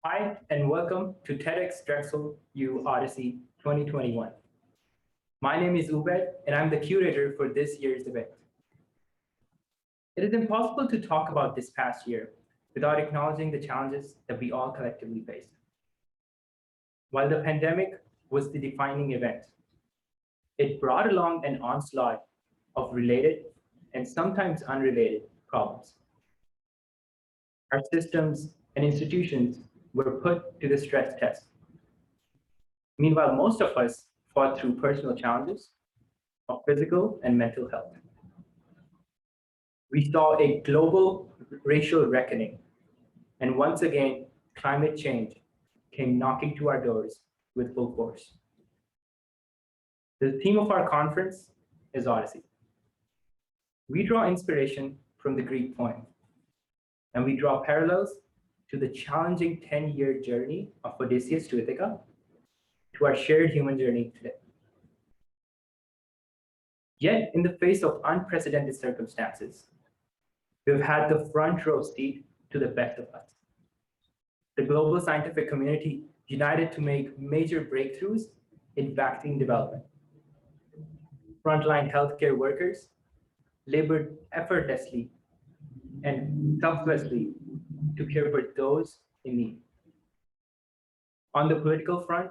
Hi, and welcome to TEDxDrexelU Odyssey 2021. My name is Ubaid, and I'm the curator for this year's event. It is impossible to talk about this past year without acknowledging the challenges that we all collectively faced. While the pandemic was the defining event, it brought along an onslaught of related and sometimes unrelated problems. Our systems and institutions were put to the stress test. Meanwhile, most of us fought through personal challenges of physical and mental health. We saw a global racial reckoning, and once again, climate change came knocking to our doors with full force. The theme of our conference is Odyssey. We draw inspiration from the Greek poem, and we draw parallels to the challenging 10-year journey of Odysseus to Ithaca, to our shared human journey today. Yet, in the face of unprecedented circumstances, we've had the front row seat to the best of us. The global scientific community united to make major breakthroughs in vaccine development. Frontline healthcare workers labored effortlessly and selflessly to care for those in need. On the political front,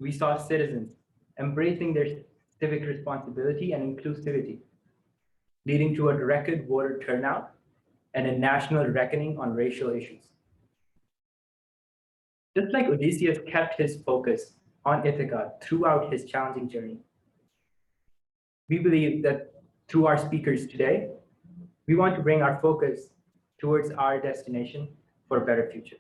we saw citizens embracing their civic responsibility and inclusivity, leading to a record voter turnout and a national reckoning on racial issues. Just like Odysseus kept his focus on Ithaca throughout his challenging journey, we believe that through our speakers today, we want to bring our focus towards our destination for a better future.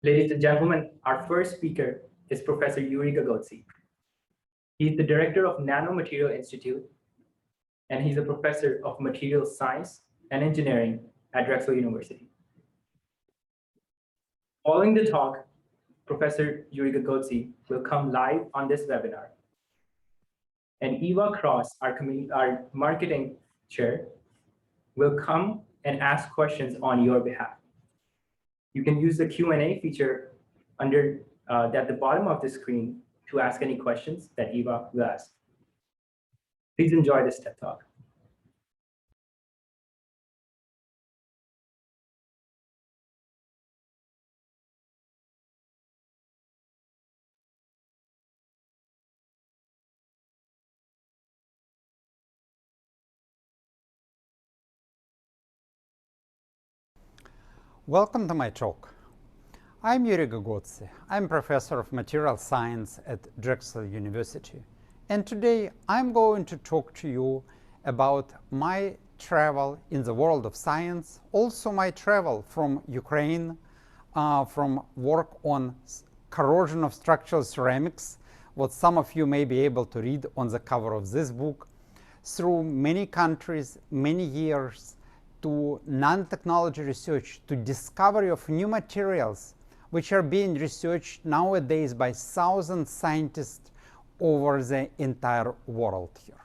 Ladies and gentlemen, our first speaker is Professor Yury Gogotsi. He's the director of Nanomaterial Institute, and he's a professor of material science and engineering at Drexel University. Following the talk, Professor Yury Gogotsi will come live on this webinar. And Eva Kraus, our marketing chair, will come and ask questions on your behalf. You can use the Q&A feature under at the bottom of the screen to ask any questions that Eva will ask. Please enjoy this TED Talk. Welcome to my talk. I'm Yury Gogotsi. I'm professor of material science at Drexel University. And today I'm going to talk to you about my travel in the world of science, also my travel from Ukraine, from work on corrosion of structural ceramics, what some of you may be able to read on the cover of this book, through many countries, many years, to nanotechnology research, to discovery of new materials which are being researched nowadays by thousands of scientists over the entire world here.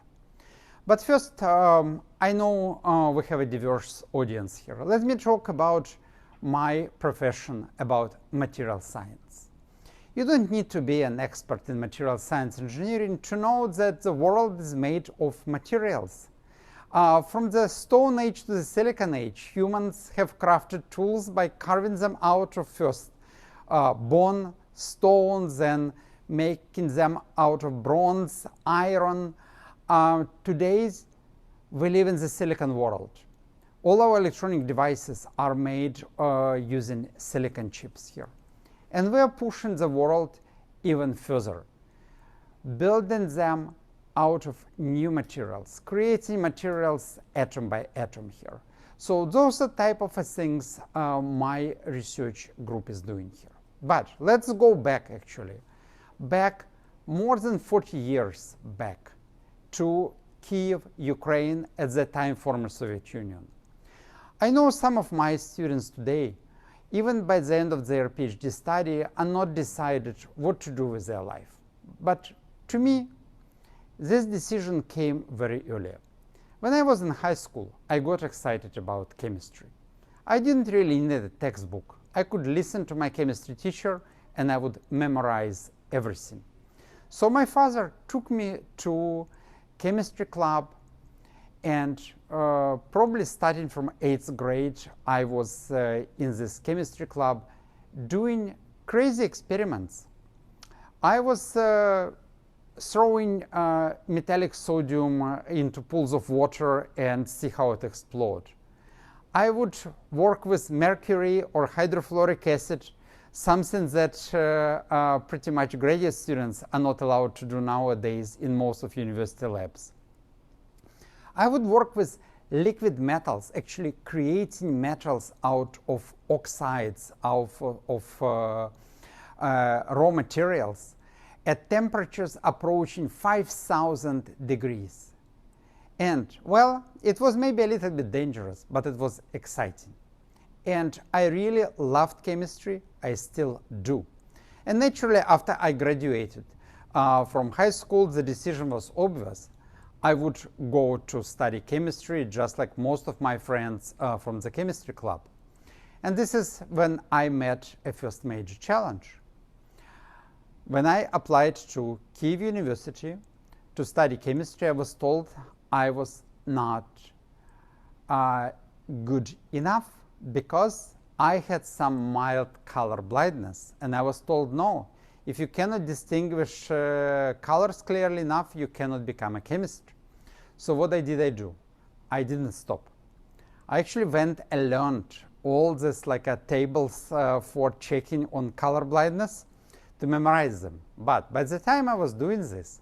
But first, I know we have a diverse audience here. Let me talk about my profession, about material science. You don't need to be an expert in material science engineering to know that the world is made of materials. From the Stone Age to the Silicon Age, humans have crafted tools by carving them out of first bone, stones, then making them out of bronze, iron. Today, we live in the silicon world. All our electronic devices are made using silicon chips here. And we are pushing the world even further, building them out of new materials, creating materials atom by atom here. So those are the type of things my research group is doing here. But let's go back back more than 40 years back to Kiev, Ukraine, at the time former Soviet Union. I know some of my students today, even by the end of their PhD study, are not decided what to do with their life. But to me, this decision came very early. When I was in high school, I got excited about chemistry. I didn't really need a textbook I could listen to my chemistry teacher and I would memorize everything. So my father took me to chemistry club, and probably starting from 8th grade, I was in this chemistry club doing crazy experiments. I was throwing metallic sodium into pools of water and see how it explodes. I would work with mercury or hydrofluoric acid, something that pretty much graduate students are not allowed to do nowadays in most of university labs. I would work with liquid metals, actually creating metals out of oxides, of raw materials at temperatures approaching 5,000 degrees. And, well, it was maybe a little bit dangerous, but it was exciting. And I really loved chemistry. I still do. And naturally, after I graduated from high school, the decision was obvious. I would go to study chemistry, just like most of my friends from the chemistry club. And this is when I met a first major challenge. When I applied to Kyiv University to study chemistry, I was told I was not good enough because I had some mild color blindness. And I was told, no, if you cannot distinguish colors clearly enough, you cannot become a chemist. So what did I do? I didn't stop. I actually went and learned all this tables for checking on color blindness to memorize them. But by the time I was doing this,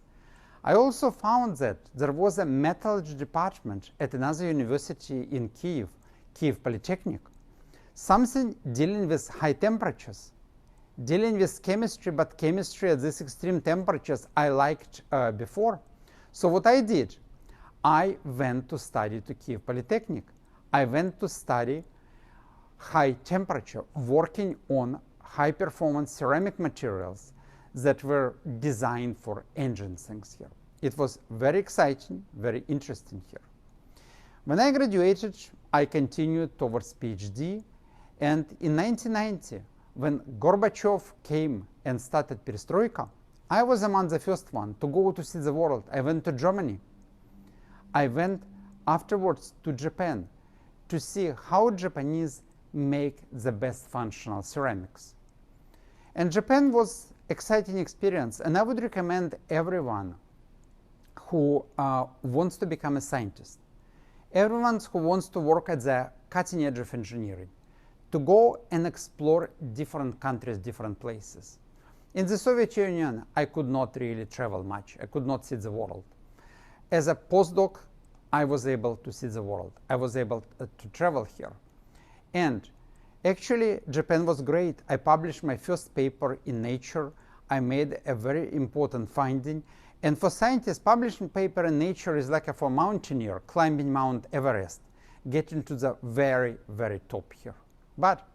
I also found that there was a metallurgy department at another university in Kyiv, Kyiv Polytechnic, something dealing with high temperatures, dealing with chemistry, but chemistry at these extreme temperatures I liked before. So what I did, I went to study to Kyiv Polytechnic. I went to study high temperature, working on high performance ceramic materials that were designed for engine things here. It was very exciting, very interesting here. When I graduated, I continued towards PhD, and in 1990, when Gorbachev came and started perestroika, I was among the first one to go to see the world. I went to Germany. I went afterwards to Japan to see how Japanese make the best functional ceramics. And Japan was exciting experience, and I would recommend everyone who wants to become a scientist, everyone who wants to work at the cutting edge of engineering, to go and explore different countries, different places. In the Soviet Union, I could not really travel much. I could not see the world. As a postdoc, I was able to see the world. I was able to travel here. And actually, Japan was great. I published my first paper in Nature. I made a very important finding. And for scientists, publishing paper in Nature is like for a mountaineer climbing Mount Everest, getting to the very, very top here. But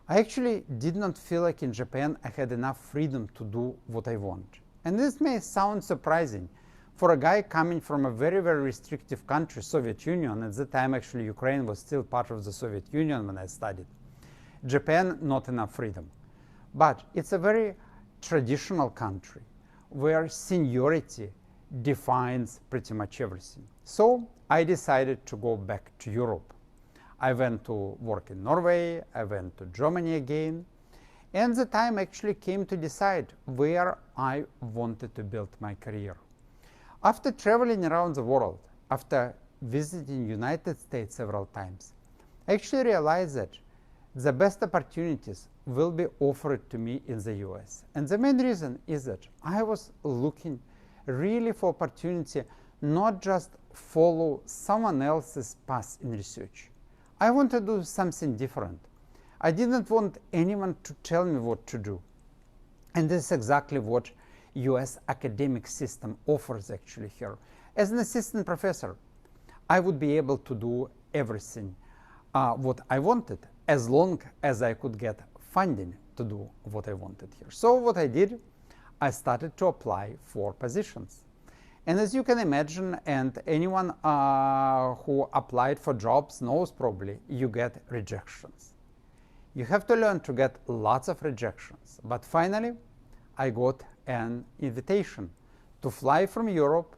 I actually did not feel like in Japan I had enough freedom to do what I want. And this may sound surprising for a guy coming from a very, very restrictive country, Soviet Union. At the time, actually, Ukraine was still part of the Soviet Union when I studied. Japan, not enough freedom. But it's a very traditional country where seniority defines pretty much everything. So I decided to go back to Europe. I went to work in Norway, I went to Germany again, and the time actually came to decide where I wanted to build my career. After traveling around the world, after visiting United States several times, I actually realized that the best opportunities will be offered to me in the US. And the main reason is that I was looking really for opportunity, not just follow someone else's path in research. I want to do something different. I didn't want anyone to tell me what to do. And this is exactly what US academic system offers actually here. As an assistant professor, I would be able to do everything what I wanted, as long as I could get funding to do what I wanted here. So what I did, I started to apply for positions. And as you can imagine, and anyone who applied for jobs knows probably, you get rejections. You have to learn to get lots of rejections. But finally, I got an invitation to fly from Europe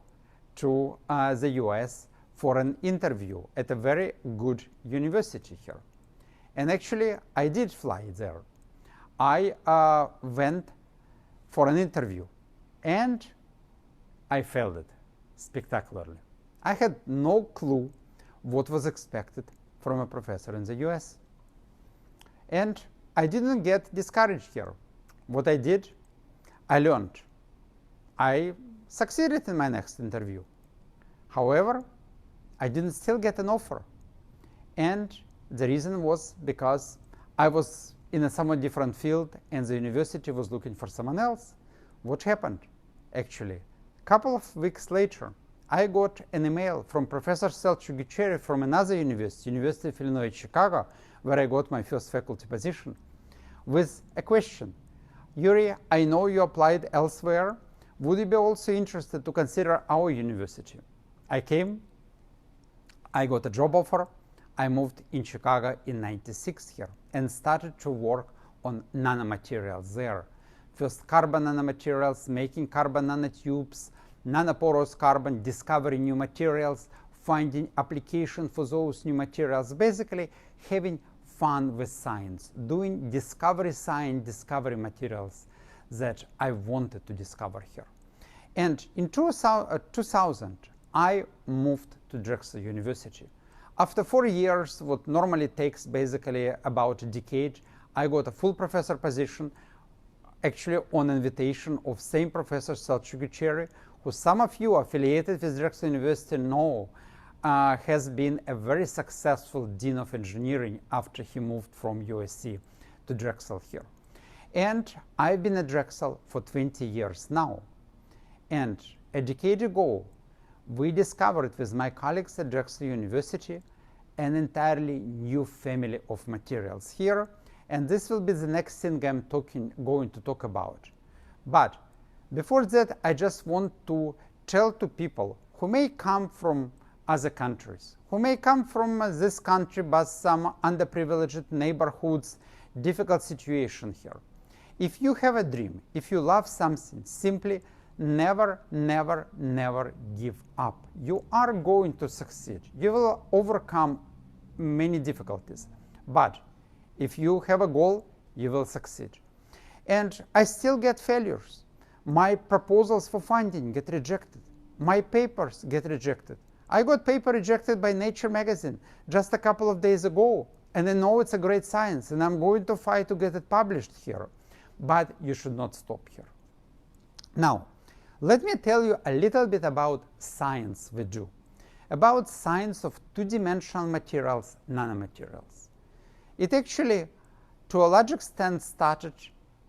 to the US for an interview at a very good university here. And actually, I did fly there. I went for an interview, and I failed it spectacularly. I had no clue what was expected from a professor in the US. And I didn't get discouraged here. What I did, I learned. I succeeded in my next interview. However, I didn't still get an offer. And the reason was because I was in a somewhat different field and the university was looking for someone else. What happened? Actually, a couple of weeks later, I got an email from Professor Jushchyshyn from another university, University of Illinois Chicago, where I got my first faculty position, with a question. Yury, I know you applied elsewhere. Would you be also interested to consider our university? I came, I got a job offer. I moved in Chicago in '96 here and started to work on nanomaterials there. First carbon nanomaterials, making carbon nanotubes, nanoporous carbon, discovering new materials, finding application for those new materials, basically having fun with science, doing discovery science, discovery materials that I wanted to discover here. And in 2000, I moved to Drexel University. After 4 years, what normally takes basically about a decade, I got a full professor position, actually on invitation of same Professor Jushchyshyn, who some of you affiliated with Drexel University know has been a very successful Dean of Engineering after he moved from USC to Drexel here. And I've been at Drexel for 20 years now. And a decade ago, we discovered with my colleagues at Drexel University an entirely new family of materials here. And this will be the next thing I'm going to talk about. But before that, I just want to tell to people who may come from other countries, who may come from this country but some underprivileged neighborhoods, difficult situation here. If you have a dream, if you love something, simply never, never, never give up. You are going to succeed. You will overcome many difficulties. But if you have a goal, you will succeed. And I still get failures. My proposals for funding get rejected. My papers get rejected. I got paper rejected by Nature magazine just a couple of days ago. And I know it's a great science, and I'm going to fight to get it published here. But you should not stop here. Now, let me tell you a little bit about science we do, about science of two-dimensional materials, nanomaterials. It actually, to a large extent, started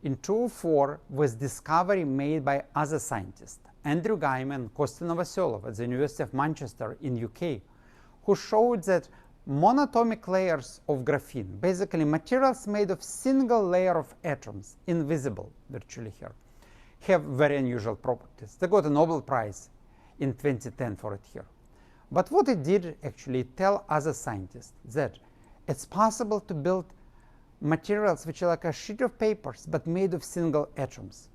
in 2004 with discovery made by other scientists, Andrew Guyman and Kostya Novoselov at the University of Manchester in UK, who showed that monatomic layers of graphene, basically materials made of single layer of atoms, invisible virtually here, have very unusual properties. They got a Nobel Prize in 2010 for it here. But what it did actually tell other scientists that it's possible to build materials which are like a sheet of papers but made of single atoms,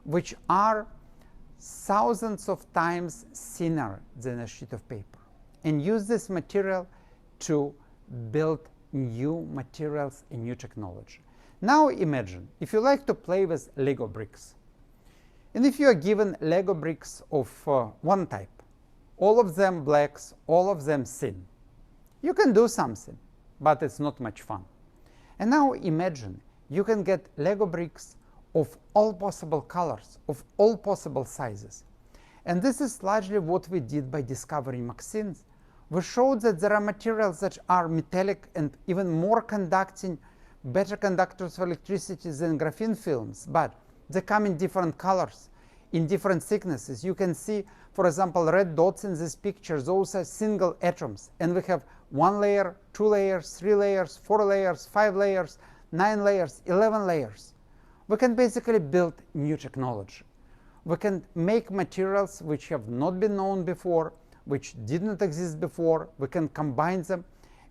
which are thousands of times thinner than a sheet of paper, and use this material to build new materials and new technology. Now imagine if you like to play with Lego bricks, and if you are given Lego bricks of one type, all of them blacks, all of them thin, you can do something, but it's not much fun. And now imagine you can get Lego bricks of all possible colors, of all possible sizes. And this is largely what we did by discovering MXenes. We showed that there are materials that are metallic and even more conducting, better conductors of electricity than graphene films, but they come in different colors, in different thicknesses. You can see, for example, red dots in this picture. Those are single atoms. And we have 1 layer, 2 layers, 3 layers, 4 layers, 5 layers, 9 layers, 11 layers. We can basically build new technology. We can make materials which have not been known before, which did not exist before. We can combine them,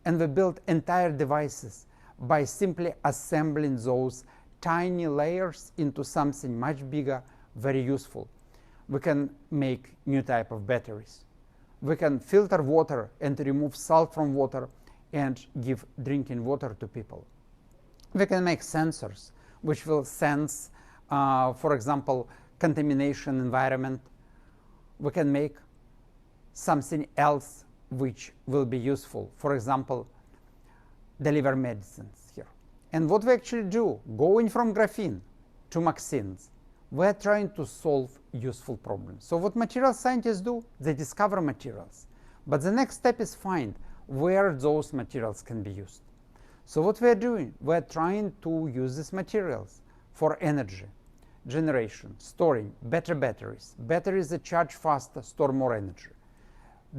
and we build entire devices by simply assembling those tiny layers into something much bigger, very useful. We can make new type of batteries. We can filter water and remove salt from water and give drinking water to people. We can make sensors which will sense, for example, contamination environment. We can make something else which will be useful. For example, deliver medicines here. And what we actually do, going from graphene to vaccines, we're trying to solve useful problems. So what material scientists do, they discover materials. But the next step is find where those materials can be used. So what we're doing, we're trying to use these materials for energy generation, storing better batteries, batteries that charge faster, store more energy,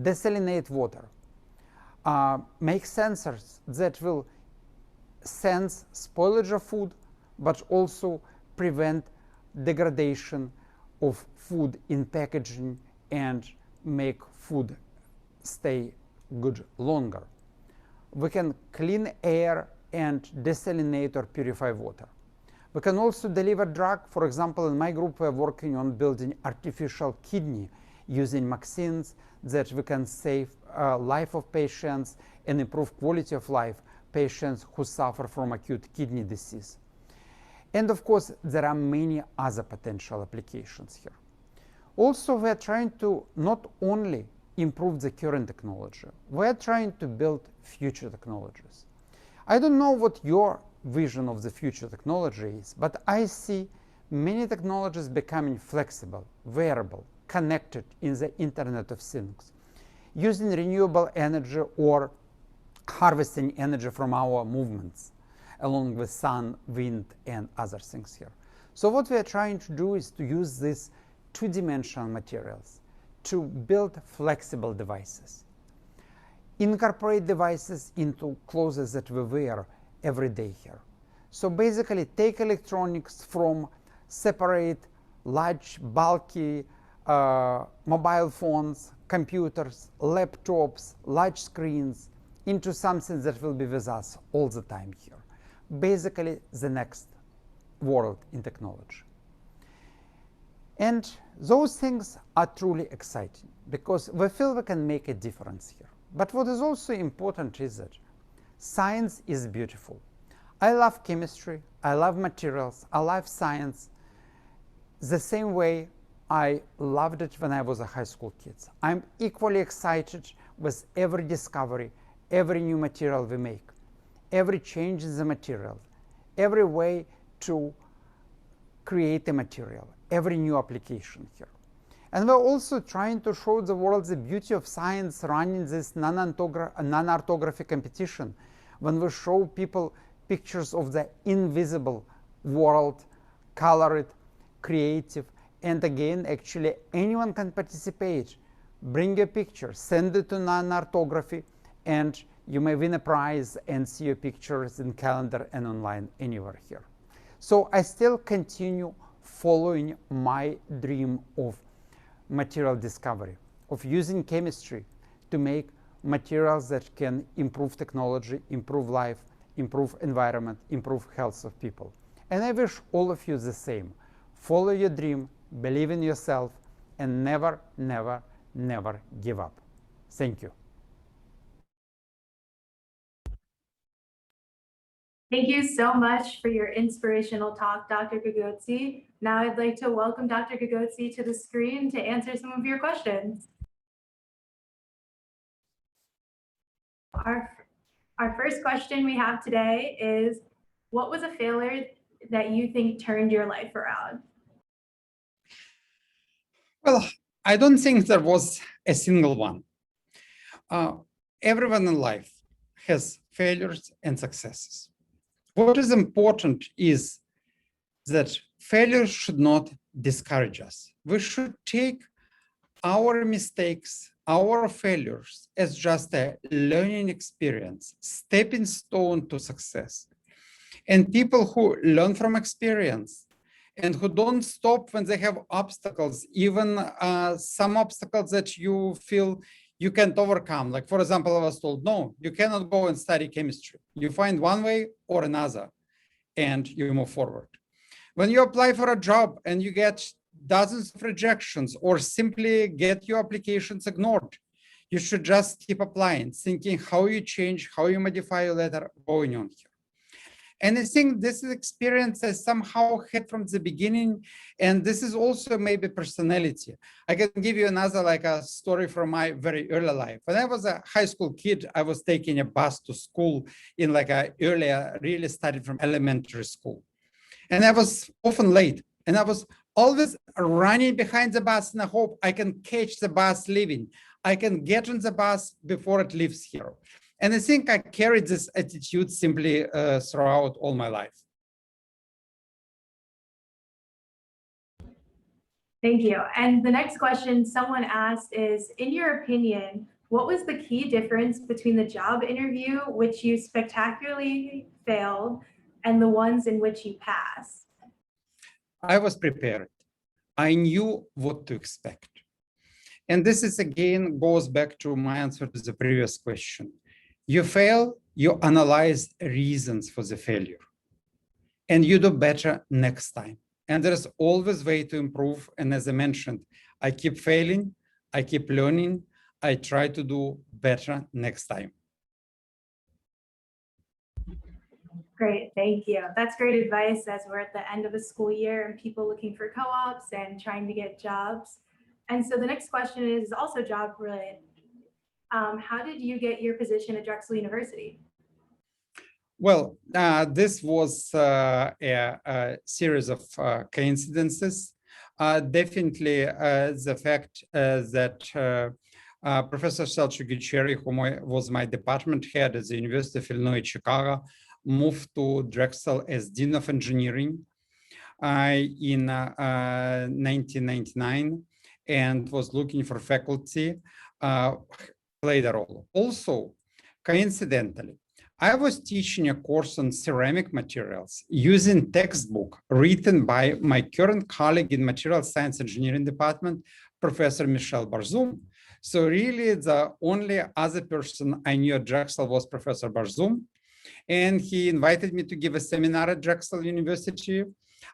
desalinate water, make sensors that will sense spoilage of food, but also prevent degradation of food in packaging and make food stay good longer. We can clean air and desalinate or purify water. We can also deliver drug. For example, in my group, we're working on building artificial kidney using vaccines that we can save life of patients and improve quality of life patients who suffer from acute kidney disease. And of course, there are many other potential applications here. Also, we're trying to not only improve the current technology, we're trying to build future technologies. I don't know what your vision of the future technology is, but I see many technologies becoming flexible, wearable, connected in the Internet of Things, using renewable energy or harvesting energy from our movements, along with sun, wind, and other things here. So what we are trying to do is to use these two-dimensional materials to build flexible devices, incorporate devices into clothes that we wear every day here. So basically take electronics from separate large bulky mobile phones, computers, laptops, large screens into something that will be with us all the time here. Basically the next world in technology. And those things are truly exciting because we feel we can make a difference here. But what is also important is that science is beautiful. I love chemistry, I love materials, I love science the same way I loved it when I was a high school kid. I'm equally excited with every discovery, every new material we make, every change in the material, every way to create a material, every new application here. And we're also trying to show the world the beauty of science running this non-orthography competition when we show people pictures of the invisible world, colored, creative, and again, actually anyone can participate. Bring a picture, send it to non-orthography, and you may win a prize and see your pictures in calendar and online anywhere here. So I still continue following my dream of material discovery, of using chemistry to make materials that can improve technology, improve life, improve environment, improve health of people. And I wish all of you the same. Follow your dream, believe in yourself, and never, never, never give up. Thank you. Thank you so much for your inspirational talk, Dr. Gogotsi. Now I'd like to welcome Dr. Gogotsi to the screen to answer some of your questions. Our first question we have today is, what was a failure that you think turned your life around? Well, I don't think there was a single one. Everyone in life has failures and successes. What is important is that failure should not discourage us. We should take our mistakes, our failures as just a learning experience, stepping stone to success. And people who learn from experience and who don't stop when they have obstacles, even some obstacles that you feel you can't overcome. Like, for example, I was told, no, you cannot go and study chemistry. You find one way or another, and you move forward. When you apply for a job and you get dozens of rejections or simply get your applications ignored, you should just keep applying, thinking how you change, how you modify your letter, going on here. And I think this is experience I somehow had from the beginning, and this is also maybe personality. I can give you another like a story from my very early life. When I was a high school kid, I was taking a bus to school in like a earlier, really started from elementary school. And I was often late, and I was always running behind the bus in the hope I can catch the bus leaving. I can get on the bus before it leaves here. And I think I carried this attitude simply throughout all my life. Thank you. And the next question someone asked is, in your opinion, what was the key difference between the job interview, which you spectacularly failed, and the ones in which you passed? I was prepared. I knew what to expect. And this is again goes back to my answer to the previous question. You fail, you analyze reasons for the failure, and you do better next time. And there's always way to improve. And as I mentioned, I keep failing, I keep learning, I try to do better next time. Great, thank you. That's great advice as we're at the end of a school year and people looking for co-ops and trying to get jobs. And so the next question is also job related. How did you get your position at Drexel University? Well, this was a series of coincidences. Definitely the fact that Professor Jushchyshyn, who was my department head at the University of Illinois, Chicago, moved to Drexel as Dean of Engineering in 1999 and was looking for faculty, played a role. Also, coincidentally, I was teaching a course on ceramic materials using textbook written by my current colleague in Material Science Engineering Department, Professor Michel Barzoum. So really the only other person I knew at Drexel was Professor Barzoum. And he invited me to give a seminar at Drexel University.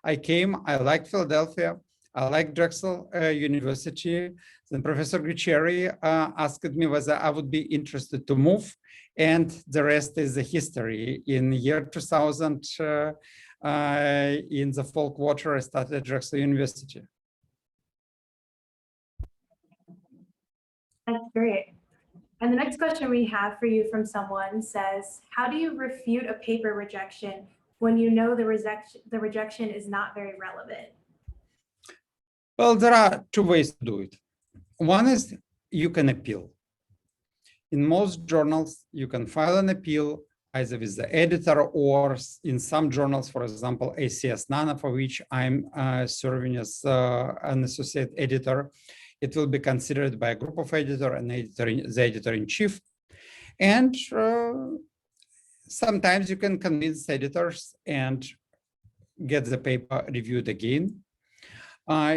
I came, I liked Philadelphia, I liked Drexel University. Then Professor Curator asked me whether I would be interested to move. And the rest is the history. In the year 2000, in the fall quarter, I started at Drexel University. That's great. And the next question we have for you from someone says, how do you refute a paper rejection when you know the rejection is not very relevant? Well, there are two ways to do it. One is you can appeal. In most journals, you can file an appeal either with the editor or in some journals, for example, ACS Nana, for which I'm serving as an associate editor. It will be considered by a group of editors and the editor-in-chief. And sometimes you can convince editors and get the paper reviewed again.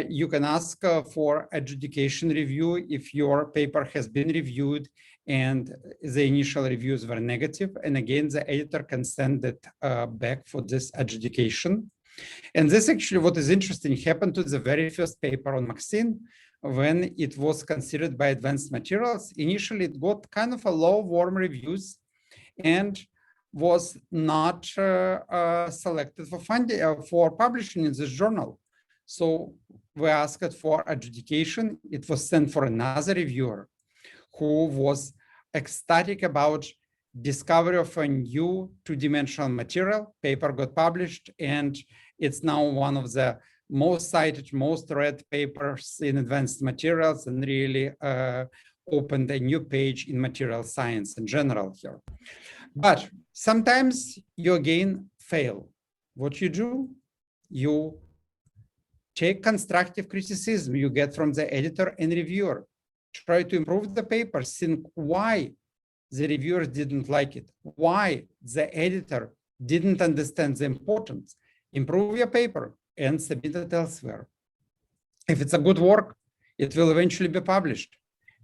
You can ask for adjudication review if your paper has been reviewed and the initial reviews were negative. And again, the editor can send it back for this adjudication. And this actually, what is interesting, happened to the very first paper on MAXIN when it was considered by Advanced Materials. Initially, it got kind of a low warm reviews and was not selected for funding for publishing in this journal. So we asked for adjudication. It was sent for another reviewer who was ecstatic about discovery of a new two-dimensional material. Paper got published, and it's now one of the most cited, most read papers in Advanced Materials, and really opened a new page in material science in general here. But sometimes you again fail. What you do, you take constructive criticism you get from the editor and reviewer. Try to improve the paper, think why the reviewers didn't like it, why the editor didn't understand the importance. Improve your paper and submit it elsewhere. If it's a good work, it will eventually be published.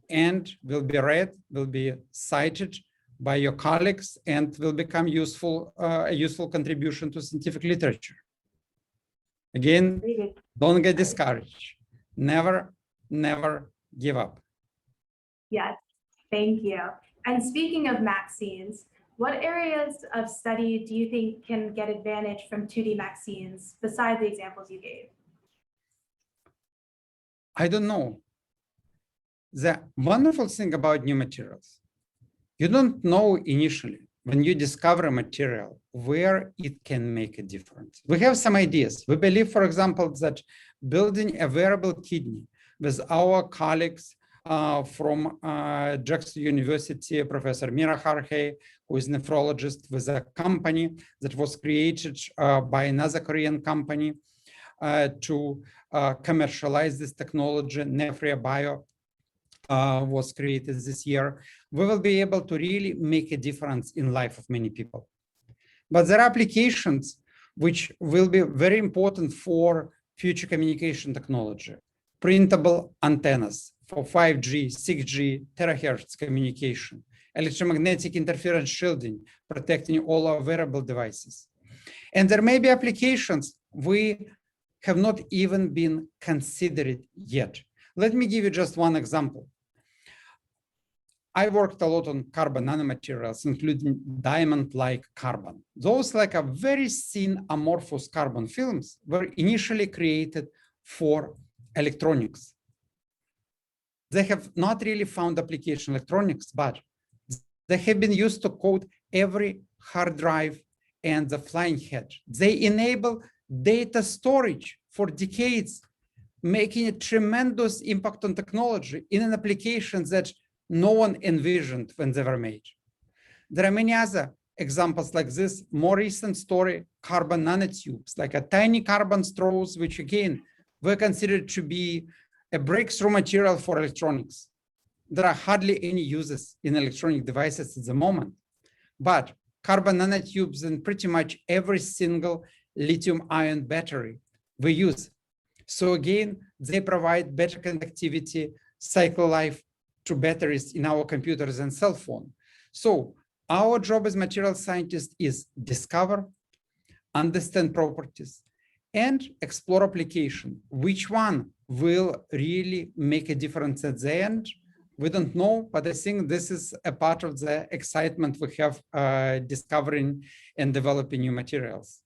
and will be read, will be cited by your colleagues, and will become a useful contribution to scientific literature. Again, don't get discouraged. Never, never give up. Yes, thank you. And speaking of vaccines, what areas of study do you think can get advantage from 2D vaccines besides the examples you gave? I don't know. The wonderful thing about new materials, you don't know initially when you discover a material where it can make a difference. We have some ideas. We believe, for example, that building a wearable kidney with our colleagues from Drexel University, Professor Mira Harhey, who is a nephrologist with a company that was created by another Korean company to commercialize this technology. Nephria Bio was created this year. We will be able to really make a difference in life of many people. But there are applications which will be very important for future communication technology. Printable antennas for 5G, 6G, terahertz communication, electromagnetic interference shielding, protecting all our wearable devices. And there may be applications we have not even been considered yet. Let me give you just one example. I worked a lot on carbon nanomaterials, including diamond-like carbon. Those like a very thin amorphous carbon films were initially created for electronics. They have not really found application electronics, but they have been used to coat every hard drive and the flying head. They enable data storage for decades, making a tremendous impact on technology in an application that no one envisioned when they were made. There are many other examples like this. More recent story, carbon nanotubes, like a tiny carbon straws, which again, were considered to be a breakthrough material for electronics. There are hardly any uses in electronic devices at the moment, but carbon nanotubes in pretty much every single lithium-ion battery we use. So again, they provide better conductivity, cycle life to batteries in our computers and cell phone. So our job as material scientists is discover, understand properties, and explore application. Which one will really make a difference at the end? We don't know, but I think this is a part of the excitement we have discovering and developing new materials.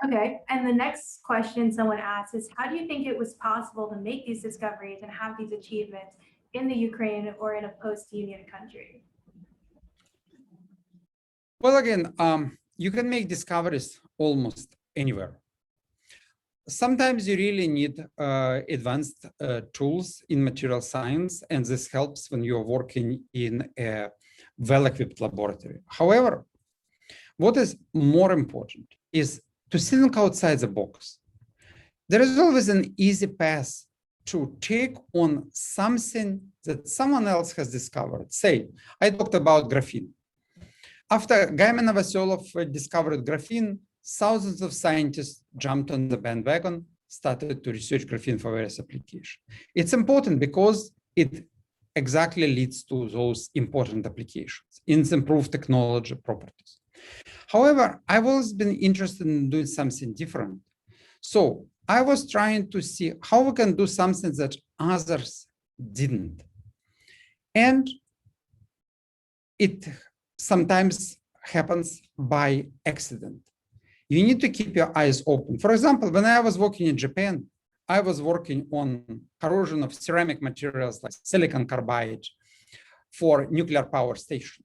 Okay, and the next question someone asked is, how do you think it was possible to make these discoveries and have these achievements in the Ukraine or in a post-Union country? Well, again, you can make discoveries almost anywhere. Sometimes you really need advanced tools in material science, and this helps when you're working in a well-equipped laboratory. However, what is more important is to think outside the box. There is always an easy path to take on something that someone else has discovered. Say, I talked about graphene. After Gaiman Novoselov discovered graphene, thousands of scientists jumped on the bandwagon, started to research graphene for various applications. It's important because it exactly leads to those important applications in improved technology properties. However, I've always been interested in doing something different. So I was trying to see how we can do something that others didn't. And it sometimes happens by accident. You need to keep your eyes open. For example, when I was working in Japan, I was working on corrosion of ceramic materials like silicon carbide for nuclear power stations.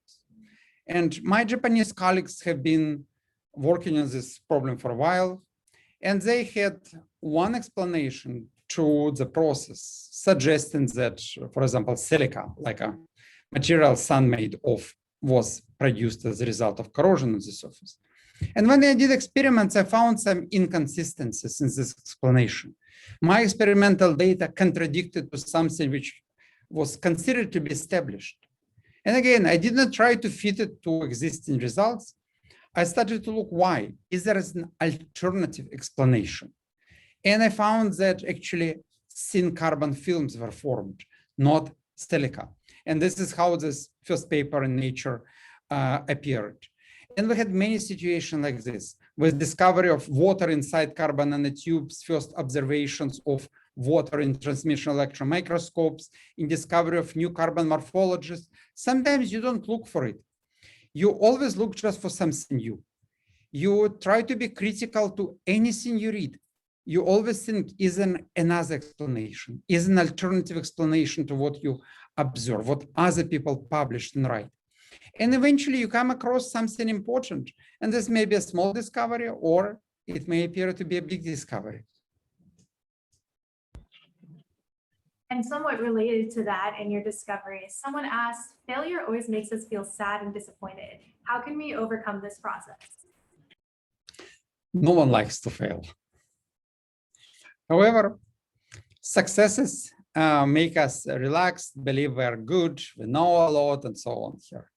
And my Japanese colleagues have been working on this problem for a while, and they had one explanation to the process, suggesting that, for example, silica, like a material sun made of, was produced as a result of corrosion on the surface. And when I did experiments, I found some inconsistencies in this explanation. My experimental data contradicted to something which was considered to be established. And again, I did not try to fit it to existing results. I started to look why. Is there an alternative explanation? And I found that actually thin carbon films were formed, not silica. And this is how this first paper in Nature appeared. And we had many situations like this, with discovery of water inside carbon nanotubes, first observations of water in transmission electron microscopes, in discovery of new carbon morphologies. Sometimes you don't look for it. You always look just for something new. You try to be critical to anything you read. You always think, is another explanation, is an alternative explanation to what you observe, what other people published and write. And eventually you come across something important. And this may be a small discovery, or it may appear to be a big discovery. And somewhat related to that in your discovery, someone asked, failure always makes us feel sad and disappointed. How can we overcome this process? No one likes to fail. However, successes make us relaxed, believe we're good, we know a lot, and so on here.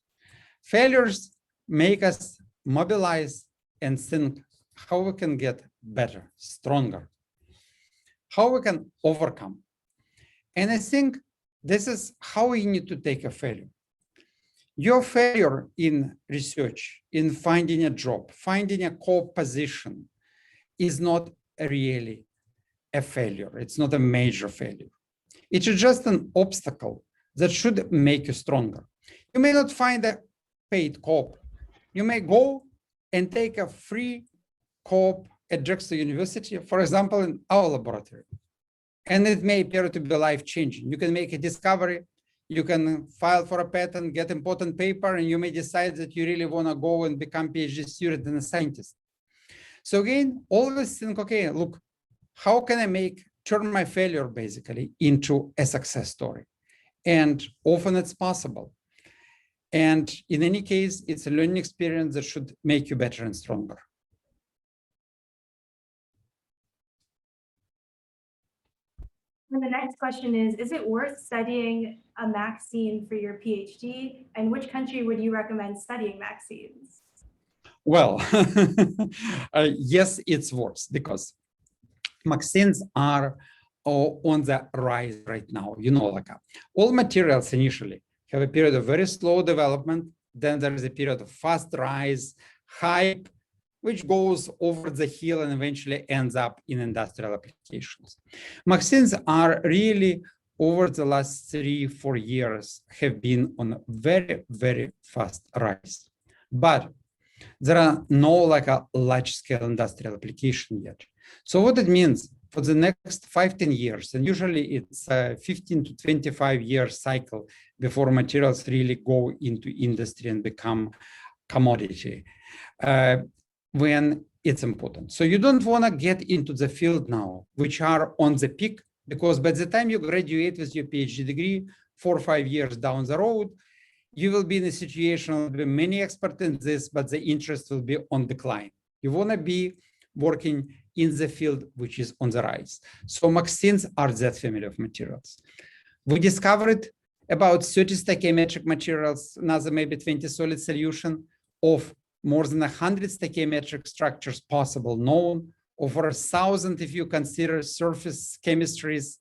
Failures make us mobilize and think how we can get better, stronger, how we can overcome. And I think this is how we need to take a failure. Your failure in research, in finding a job, finding a core position is not really a failure. It's not a major failure. It's just an obstacle that should make you stronger. You may not find a paid co-op. You may go and take a free co-op at Drexel University, for example, in our laboratory. And it may appear to be life-changing. You can make a discovery, you can file for a patent, get important paper, and you may decide that you really want to go and become PhD student and a scientist. So again, always think, okay, look, how can I turn my failure basically into a success story? And often it's possible. And in any case, it's a learning experience that should make you better and stronger. And the next question is it worth studying a vaccine for your PhD? And which country would you recommend studying vaccines? Well, yes, it's worth, because vaccines are on the rise right now. You know, like all materials initially have a period of very slow development. Then there is a period of fast rise, hype, which goes over the hill and eventually ends up in industrial applications. Vaccines are really, over the last 3-4 years, have been on a very, very fast rise. But there are no like a large-scale industrial application yet. So what it means for the next 5-10 years, and usually it's a 15 to 25 year cycle before materials really go into industry and become commodity, when it's important. So you don't want to get into the field now, which are on the peak, because by the time you graduate with your PhD degree, 4 or 5 years down the road, you will be in a situation with many experts in this, but the interest will be on decline. You want to be working in the field which is on the rise. So vaccines are that family of materials. We discovered about 30 stoichiometric materials, another maybe 20 solid solution of more than 100 stoichiometric structures possible, known, over 1,000 if you consider surface chemistries,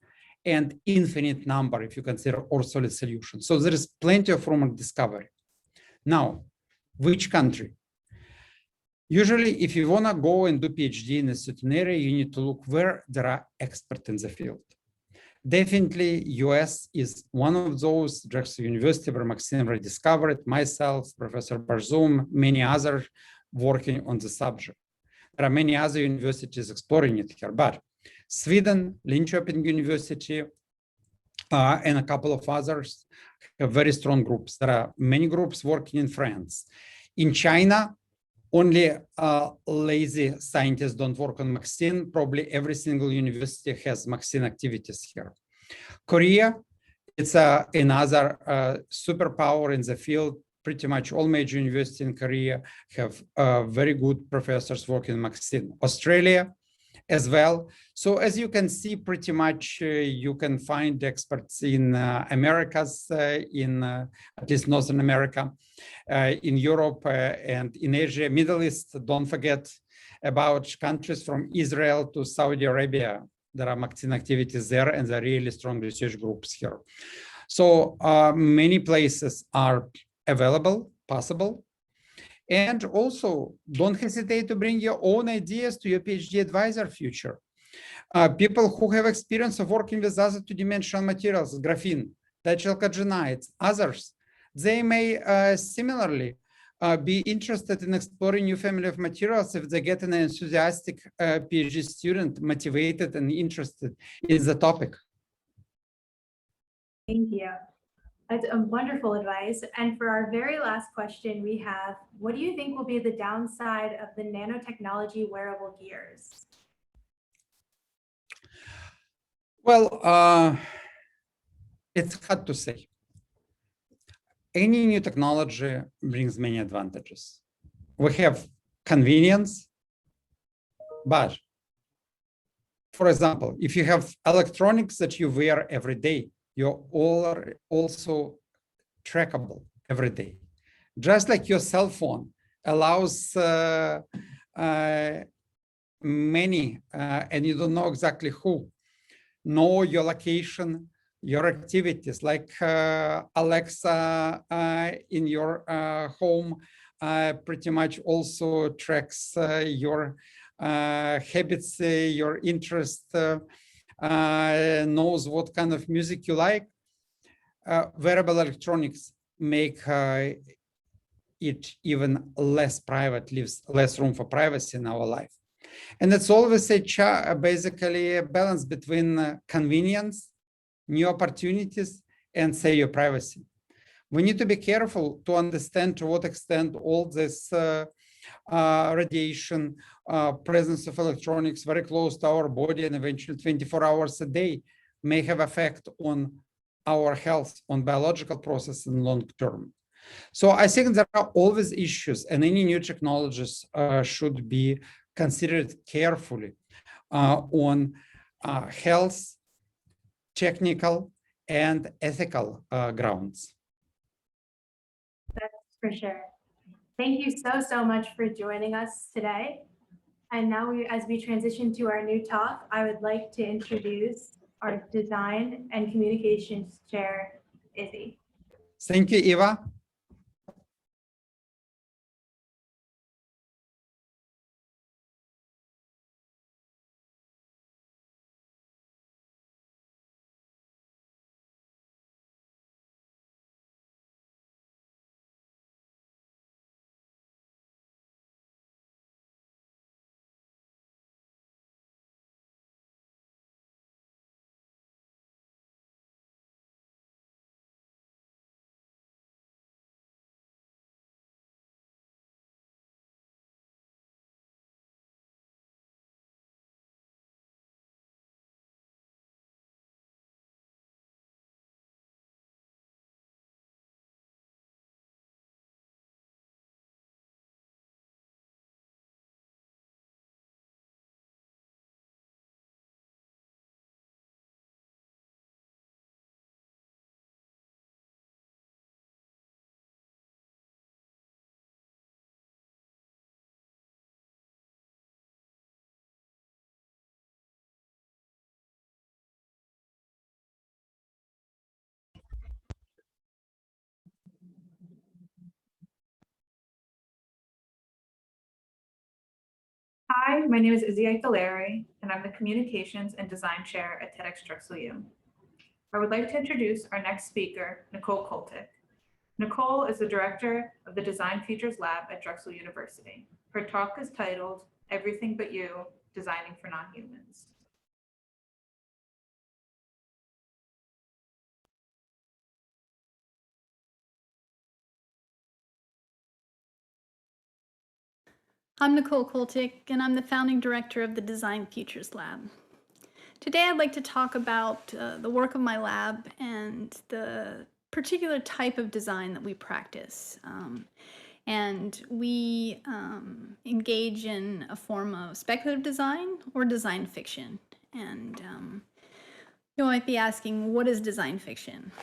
and infinite number if you consider all solid solutions. So there is plenty of room for discovery. Now, which country? Usually, if you want to go and do PhD in a certain area, you need to look where there are experts in the field. Definitely, US is one of those. Drexel University, where Maxim already discovered, myself, Professor Barzum, many others working on the subject. There are many other universities exploring it here, but Sweden, Linköping University, and a couple of others have very strong groups. There are many groups working in France. In China, only lazy scientists don't work on vaccine. Probably every single university has vaccine activities here. Korea, it's another superpower in the field. Pretty much all major universities in Korea have very good professors working on vaccine. Australia as well. So as you can see, pretty much you can find experts in Americas, in at least Northern America, in Europe and in Asia, Middle East. Don't forget about countries from Israel to Saudi Arabia. There are marketing activities there, and there are really strong research groups here. So many places are available, possible. And also, don't hesitate to bring your own ideas to your PhD advisor future. People who have experience of working with other two-dimensional materials, graphene, dichalcogenides, others, they may similarly be interested in exploring new family of materials if they get an enthusiastic PhD student motivated and interested in the topic. Thank you. That's a wonderful advice. And for our very last question, we have, what do you think will be the downside of the nanotechnology wearable gears? Well, it's hard to say. Any new technology brings many advantages. We have convenience, but for example, if you have electronics that you wear every day, you're all also trackable every day. Just like your cell phone allows many, and you don't know exactly who, know your location, your activities, like Alexa in your home pretty much also tracks your habits, your interest, knows what kind of music you like. Wearable electronics make it even less private, leaves less room for privacy in our life. And it's always basically a balance between convenience, new opportunities, and say your privacy. We need to be careful to understand to what extent all this radiation, presence of electronics very close to our body and eventually 24 hours a day may have effect on our health, on biological process in long term. So I think there are always issues, and any new technologies should be considered carefully on health, technical, and ethical grounds. That's for sure. Thank you so much for joining us today. And now as we transition to our new talk, I would like to introduce our Design and Communications Chair, Izzy. Thank you, Eva. Hi, my name is Izzy Icolari, and I'm the Communications and Design Chair at TEDxDrexelU. I would like to introduce our next speaker, Nicole Koltick. Nicole is the Director of the Design Features Lab at Drexel University. Her talk is titled, Everything But You, Designing for Non-Humans. I'm Nicole Koltick, and I'm the founding director of the Design Features Lab. Today I'd like to talk about the work of my lab and the particular type of design that we practice. And we engage in a form of speculative design or design fiction. And you might be asking, what is design fiction?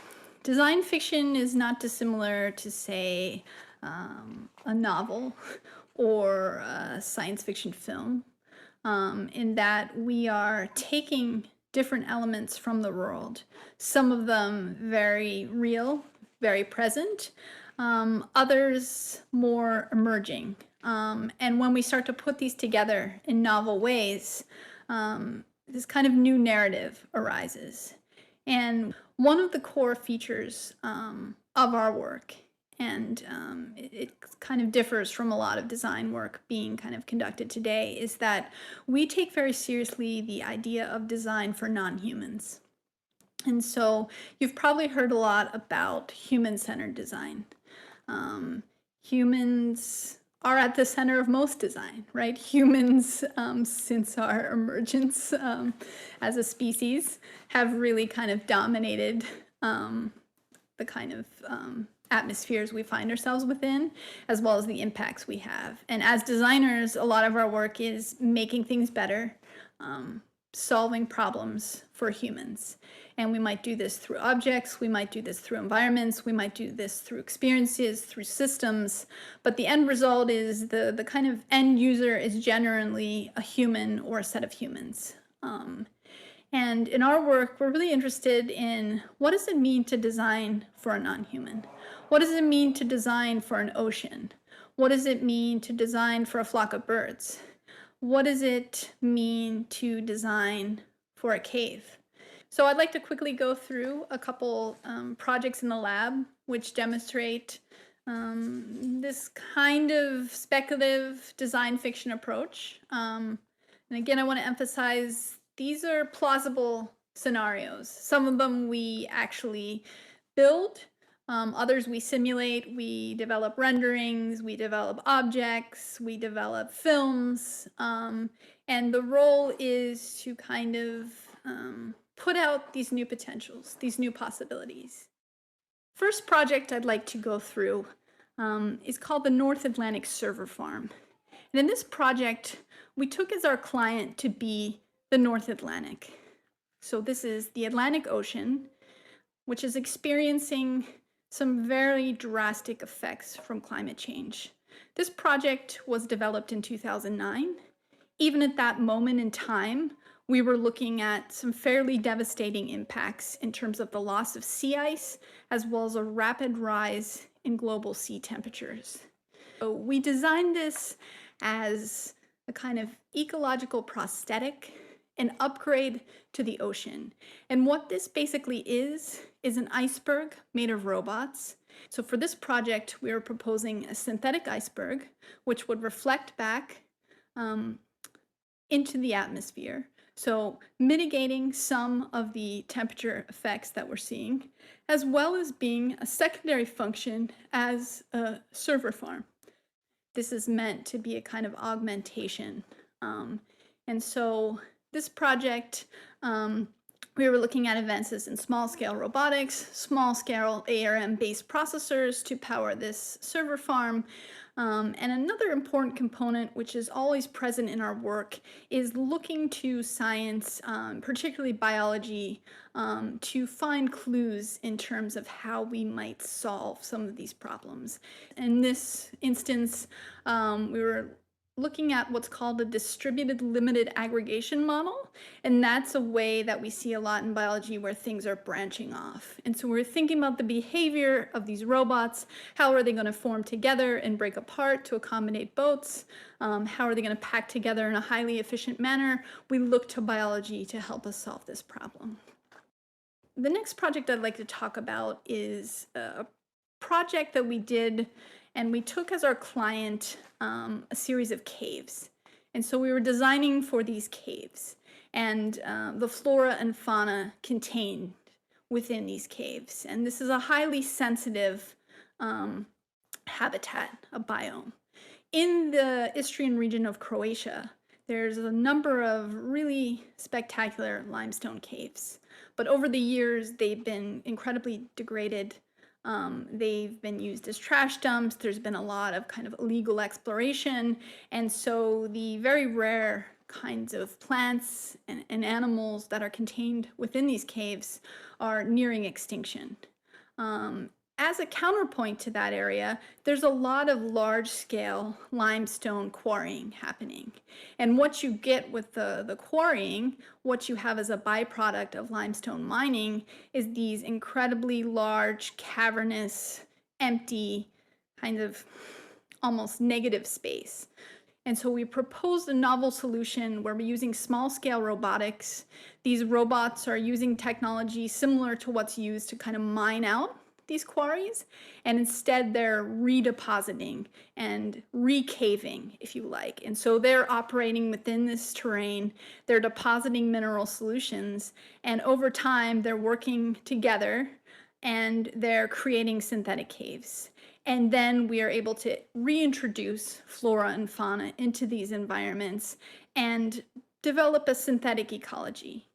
Design fiction is not dissimilar to, say, a novel or a science fiction film. in that we are taking different elements from the world, some of them very real, very present, others more emerging. And when we start to put these together in novel ways, this kind of new narrative arises. And one of the core features of our work, and it kind of differs from a lot of design work being kind of conducted today, is that we take very seriously the idea of design for non-humans. And so you've probably heard a lot about human-centered design. Humans are at the center of most design, right? Humans, since our emergence as a species, have really kind of dominated the kind of atmospheres we find ourselves within, as well as the impacts we have. And as designers, a lot of our work is making things better, solving problems for humans. And we might do this through objects, we might do this through environments, we might do this through experiences, through systems, but the end result is the kind of end user is generally a human or a set of humans. And in our work, we're really interested in what does it mean to design for a non-human? What does it mean to design for an ocean? What does it mean to design for a flock of birds? What does it mean to design for a cave? So I'd like to quickly go through a couple projects in the lab which demonstrate this kind of speculative design fiction approach. And again, I want to emphasize these are plausible scenarios. Some of them we actually build, others we simulate, we develop renderings, we develop objects, we develop films, and the role is to kind of put out these new potentials, these new possibilities. First project I'd like to go through is called the North Atlantic Server Farm. And in this project, we took as our client to be the North Atlantic. So this is the Atlantic Ocean, which is experiencing some very drastic effects from climate change. This project was developed in 2009. Even at that moment in time, we were looking at some fairly devastating impacts in terms of the loss of sea ice, as well as a rapid rise in global sea temperatures. So we designed this as a kind of ecological prosthetic, an upgrade to the ocean. And what this basically is an iceberg made of robots. So for this project, we were proposing a synthetic iceberg, which would reflect back into the atmosphere. So mitigating some of the temperature effects that we're seeing, as well as being a secondary function as a server farm. This is meant to be a kind of augmentation. And so this project, we were looking at advances in small-scale robotics, small-scale ARM-based processors to power this server farm. And another important component, which is always present in our work, is looking to science, particularly biology, to find clues in terms of how we might solve some of these problems. In this instance, we were looking at what's called a distributed limited aggregation model. And that's a way that we see a lot in biology where things are branching off. And so we're thinking about the behavior of these robots. How are they going to form together and break apart to accommodate boats? How are they going to pack together in a highly efficient manner? We look to biology to help us solve this problem. The next project I'd like to talk about is a project that we did, and we took as our client a series of caves. And so we were designing for these caves, and the flora and fauna contained within these caves. And this is a highly sensitive habitat, a biome. In the Istrian region of Croatia, there's a number of really spectacular limestone caves. But over the years, they've been incredibly degraded. They've been used as trash dumps. There's been a lot of kind of illegal exploration. And so the very rare kinds of plants and animals that are contained within these caves are nearing extinction. as a counterpoint to that area, there's a lot of large-scale limestone quarrying happening. And what you get with the quarrying, what you have as a byproduct of limestone mining, is these incredibly large, cavernous, empty, kind of almost negative space. And so we proposed a novel solution where we're using small-scale robotics. These robots are using technology similar to what's used to kind of mine out these quarries, and instead they're redepositing and recaving, if you like. And so they're operating within this terrain, they're depositing mineral solutions, and over time they're working together and they're creating synthetic caves. And then we are able to reintroduce flora and fauna into these environments and develop a synthetic ecology.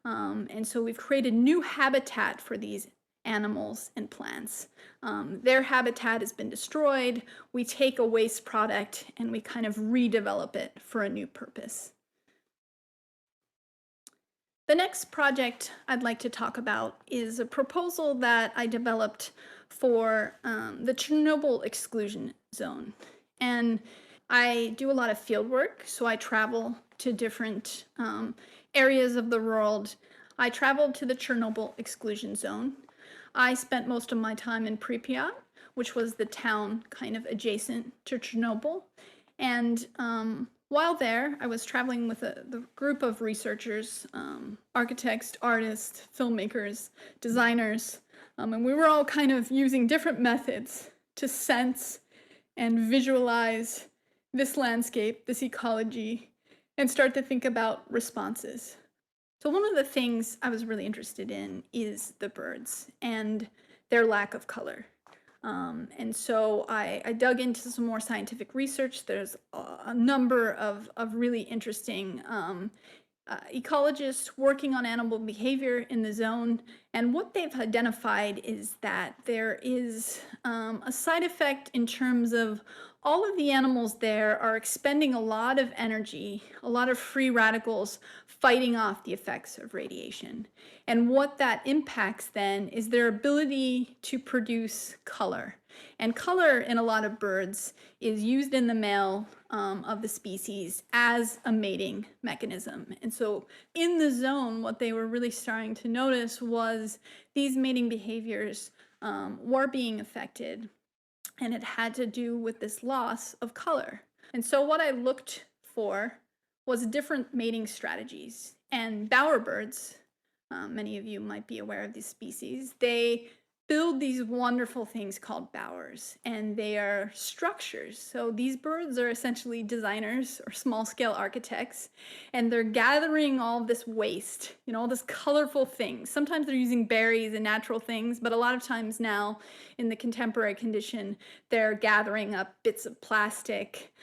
And so we've created new habitat for these animals and plants. Their habitat has been destroyed. We take a waste product and we kind of redevelop it for a new purpose. The next project I'd like to talk about is a proposal that I developed for the Chernobyl exclusion zone. And I do a lot of field work, so I travel to different areas of the world. I traveled to the Chernobyl exclusion zone. I spent most of my time in Pripyat, which was the town kind of adjacent to Chernobyl. And while there, I was traveling with the group of researchers, architects, artists, filmmakers, designers, and we were all kind of using different methods to sense and visualize this landscape, this ecology, and start to think about responses. So one of the things I was really interested in is the birds and their lack of color. And so I dug into some more scientific research. There's a number of really interesting ecologists working on animal behavior in the zone. And what they've identified is that there is a side effect in terms of all of the animals there are expending a lot of energy, a lot of free radicals fighting off the effects of radiation. And what that impacts then is their ability to produce color. And color in a lot of birds is used in the male of the species as a mating mechanism. And so in the zone, what they were really starting to notice was these mating behaviors were being affected, and it had to do with this loss of color. And so what I looked for was different mating strategies. And bowerbirds, many of you might be aware of these species, they build these wonderful things called bowers, and they are structures. So these birds are essentially designers or small-scale architects, and they're gathering all this waste, you know, all this colorful things. Sometimes they're using berries and natural things, but a lot of times now in the contemporary condition, they're gathering up bits of plastic,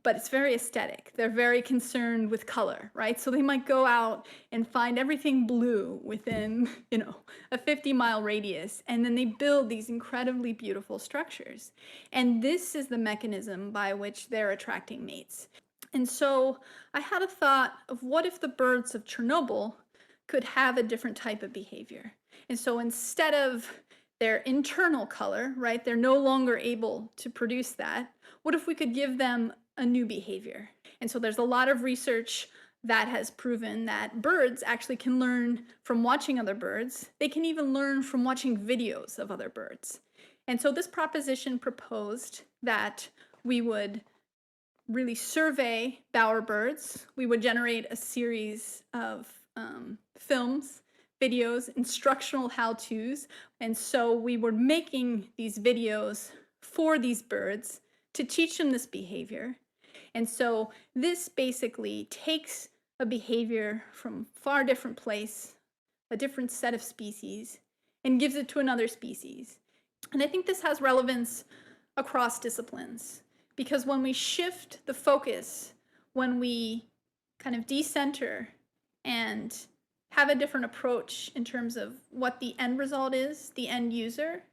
but it's very aesthetic. They're very concerned with color, right? So they might go out and find everything blue within, you know, a 50-mile radius, and then they build these incredibly beautiful structures. And this is the mechanism by which they're attracting mates. And so I had a thought of what if the birds of Chernobyl could have a different type of behavior. And so instead of their internal color, right, they're no longer able to produce that, what if we could give them a new behavior? And so there's a lot of research that has proven that birds actually can learn from watching other birds. They can even learn from watching videos of other birds. And so this proposition proposed that we would really survey bowerbirds. We would generate a series of films, videos, instructional how-tos. And so we were making these videos for these birds to teach them this behavior. And so this basically takes a behavior from far different place, a different set of species, and gives it to another species. And I think this has relevance across disciplines, because when we shift the focus, when we kind of decenter and have a different approach in terms of what the end result is, the end user,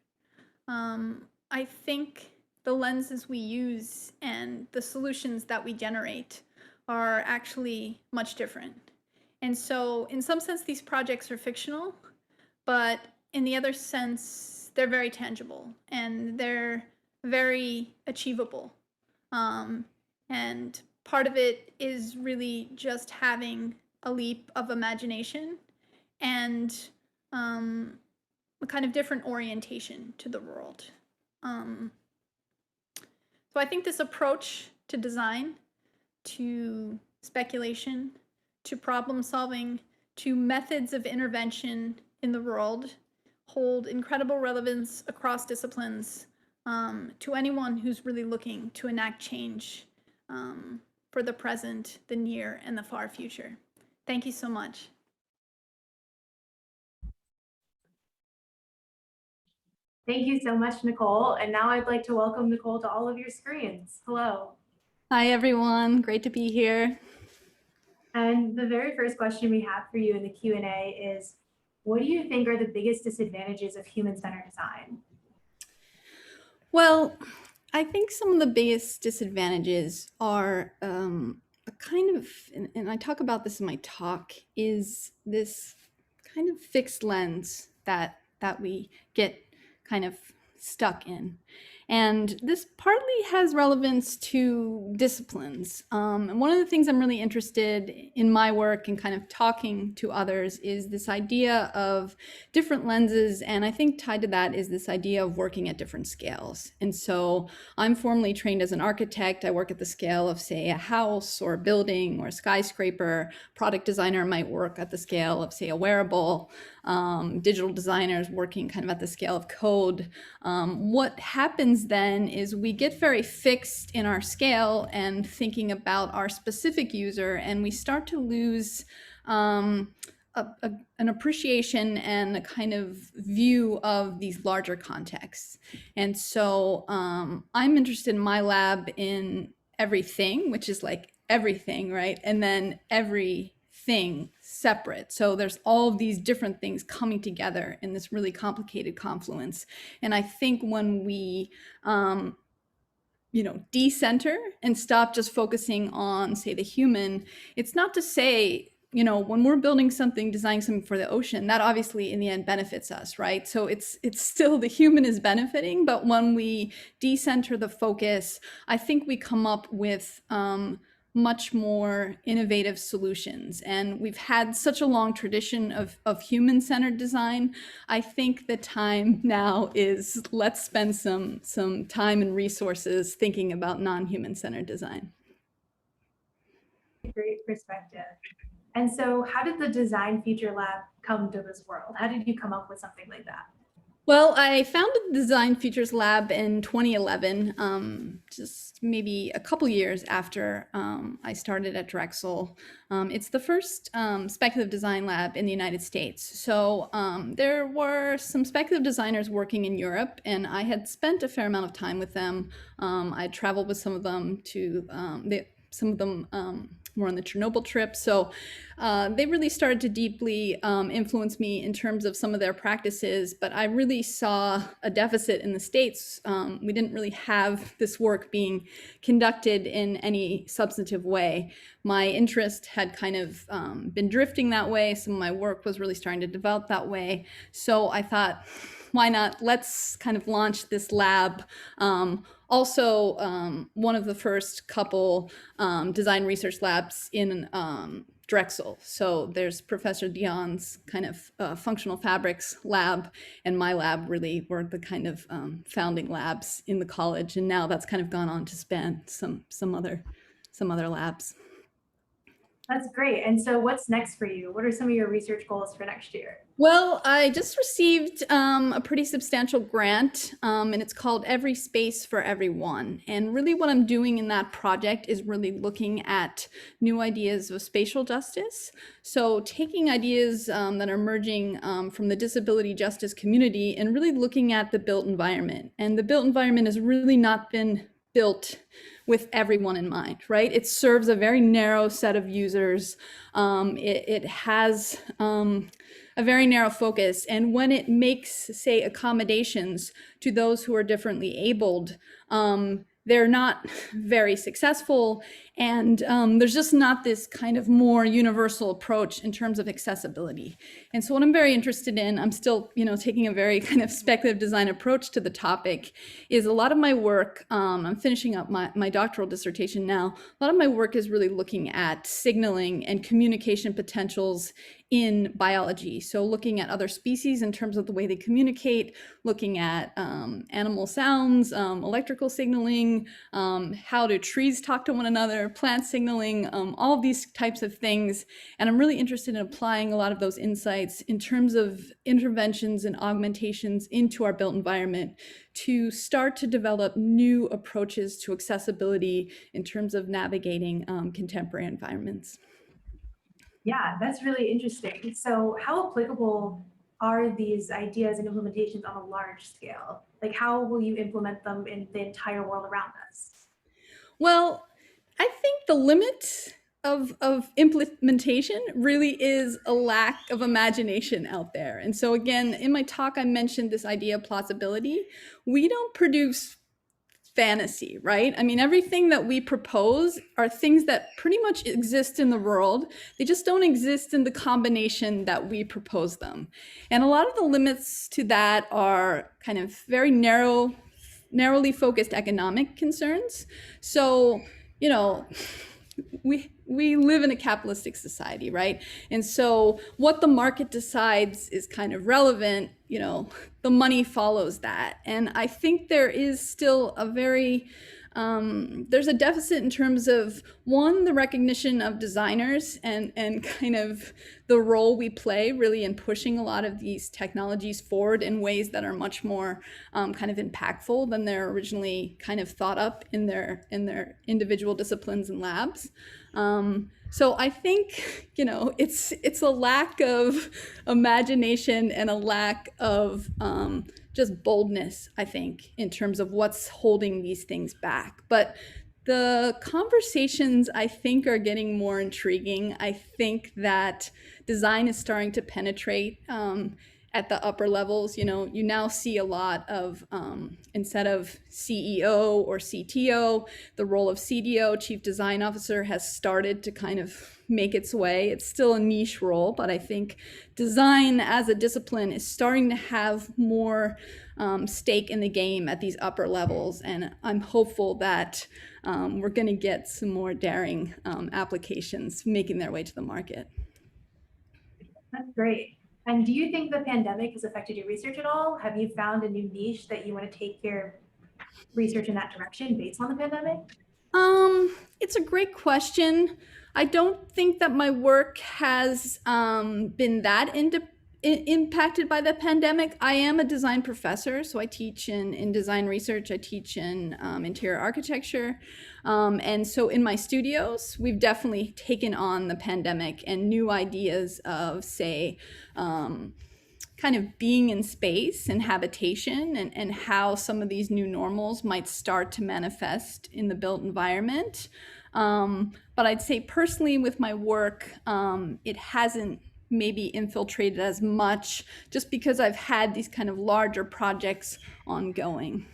I think the lenses we use and the solutions that we generate are actually much different. And so in some sense, these projects are fictional, but in the other sense, they're very tangible and they're very achievable. And part of it is really just having a leap of imagination and a kind of different orientation to the world. So I think this approach to design, to speculation, to problem solving, to methods of intervention in the world hold incredible relevance across disciplines to anyone who's really looking to enact change for the present, the near, and the far future. Thank you so much. Thank you so much, Nicole. And now I'd like to welcome Nicole to all of your screens. Hello. Hi, everyone. Great to be here. And the very first question we have for you in the Q&A is, what do you think are the biggest disadvantages of human-centered design? Well, I think some of the biggest disadvantages are a kind of, and I talk about this in my talk, is this kind of fixed lens that we get kind of stuck in. And this partly has relevance to disciplines. And one of the things I'm really interested in my work and kind of talking to others is this idea of different lenses. And I think tied to that is this idea of working at different scales. And so I'm formally trained as an architect. I work at the scale of, say, a house or a building or a skyscraper. Product designer might work at the scale of, say, a wearable. Digital designers working kind of at the scale of code. What happens then is we get very fixed in our scale and thinking about our specific user, and we start to lose an appreciation and a kind of view of these larger contexts. And so I'm interested in my lab in everything, which is like everything, right? And then everything separate. So there's all of these different things coming together in this really complicated confluence. And I think when we, decenter and stop just focusing on, say, the human, it's not to say, when we're building something, designing something for the ocean, that obviously in the end benefits us, right? So it's still the human is benefiting, but when we decenter the focus, I think we come up with much more innovative solutions. And we've had such a long tradition of human-centered design. I think the time now is let's spend some time and resources thinking about non-human-centered design. Great perspective. And so how did the Design Feature Lab come to this world? How did you come up with something like that? Well, I founded the Design Features Lab in 2011, just maybe a couple years after I started at Drexel. It's the first speculative design lab in the United States. So there were some speculative designers working in Europe, and I had spent a fair amount of time with them. I traveled with some of them to, some of them were on the Chernobyl trip. So they really started to deeply influence me in terms of some of their practices, but I really saw a deficit in the States. We didn't really have this work being conducted in any substantive way. My interest had kind of been drifting that way. Some of my work was really starting to develop that way. So I thought, why not? Let's kind of launch this lab. Also, one of the first couple design research labs in Drexel. So there's Professor Dion's kind of functional fabrics lab, and my lab really were the kind of founding labs in the college. And now that's kind of gone on to span some other labs. That's great. And so what's next for you? What are some of your research goals for next year? Well, I just received a pretty substantial grant, and it's called Every Space for Everyone. And really what I'm doing in that project is really looking at new ideas of spatial justice. So taking ideas that are emerging from the disability justice community and really looking at the built environment. And the built environment has really not been built with everyone in mind, right? It serves a very narrow set of users. It has a very narrow focus. And when it makes, say, accommodations to those who are differently abled, they're not very successful. And there's just not this kind of more universal approach in terms of accessibility. And so what I'm very interested in, I'm still, taking a very kind of speculative design approach to the topic, is a lot of my work, I'm finishing up my doctoral dissertation now, a lot of my work is really looking at signaling and communication potentials in biology. So looking at other species in terms of the way they communicate, looking at animal sounds, electrical signaling, how do trees talk to one another, plant signaling, all of these types of things. And I'm really interested in applying a lot of those insights in terms of interventions and augmentations into our built environment to start to develop new approaches to accessibility in terms of navigating contemporary environments. Yeah, that's really interesting. So how applicable are these ideas and implementations on a large scale? Like, how will you implement them in the entire world around us? Well, I think the limit of implementation really is a lack of imagination out there. And so again, in my talk, I mentioned this idea of plausibility. We don't produce fantasy, right? I mean, everything that we propose are things that pretty much exist in the world. They just don't exist in the combination that we propose them. And a lot of the limits to that are kind of very narrowly focused economic concerns. So, we live in a capitalistic society, right? And so what the market decides is kind of relevant, the money follows that. And I think there is still a very, there's a deficit in terms of, one, the recognition of designers and kind of the role we play really in pushing a lot of these technologies forward in ways that are much more kind of impactful than they're originally kind of thought up in their individual disciplines and labs. So I think, it's a lack of imagination and a lack of just boldness, I think, in terms of what's holding these things back. But the conversations, I think, are getting more intriguing. I think that design is starting to penetrate at the upper levels. You now see a lot of, instead of CEO or CTO, the role of CDO, Chief Design Officer, has started to kind of make its way. It's still a niche role, but I think design as a discipline is starting to have more stake in the game at these upper levels. And I'm hopeful that we're going to get some more daring applications making their way to the market. That's great. And do you think the pandemic has affected your research at all? Have you found a new niche that you want to take your research in that direction based on the pandemic? It's a great question. I don't think that my work has been that impacted by the pandemic. I am a design professor, so I teach in design research. I teach in interior architecture. And so in my studios, we've definitely taken on the pandemic and new ideas of, say, kind of being in space and habitation and how some of these new normals might start to manifest in the built environment. But I'd say personally with my work, it hasn't maybe infiltrated as much just because I've had these kind of larger projects ongoing.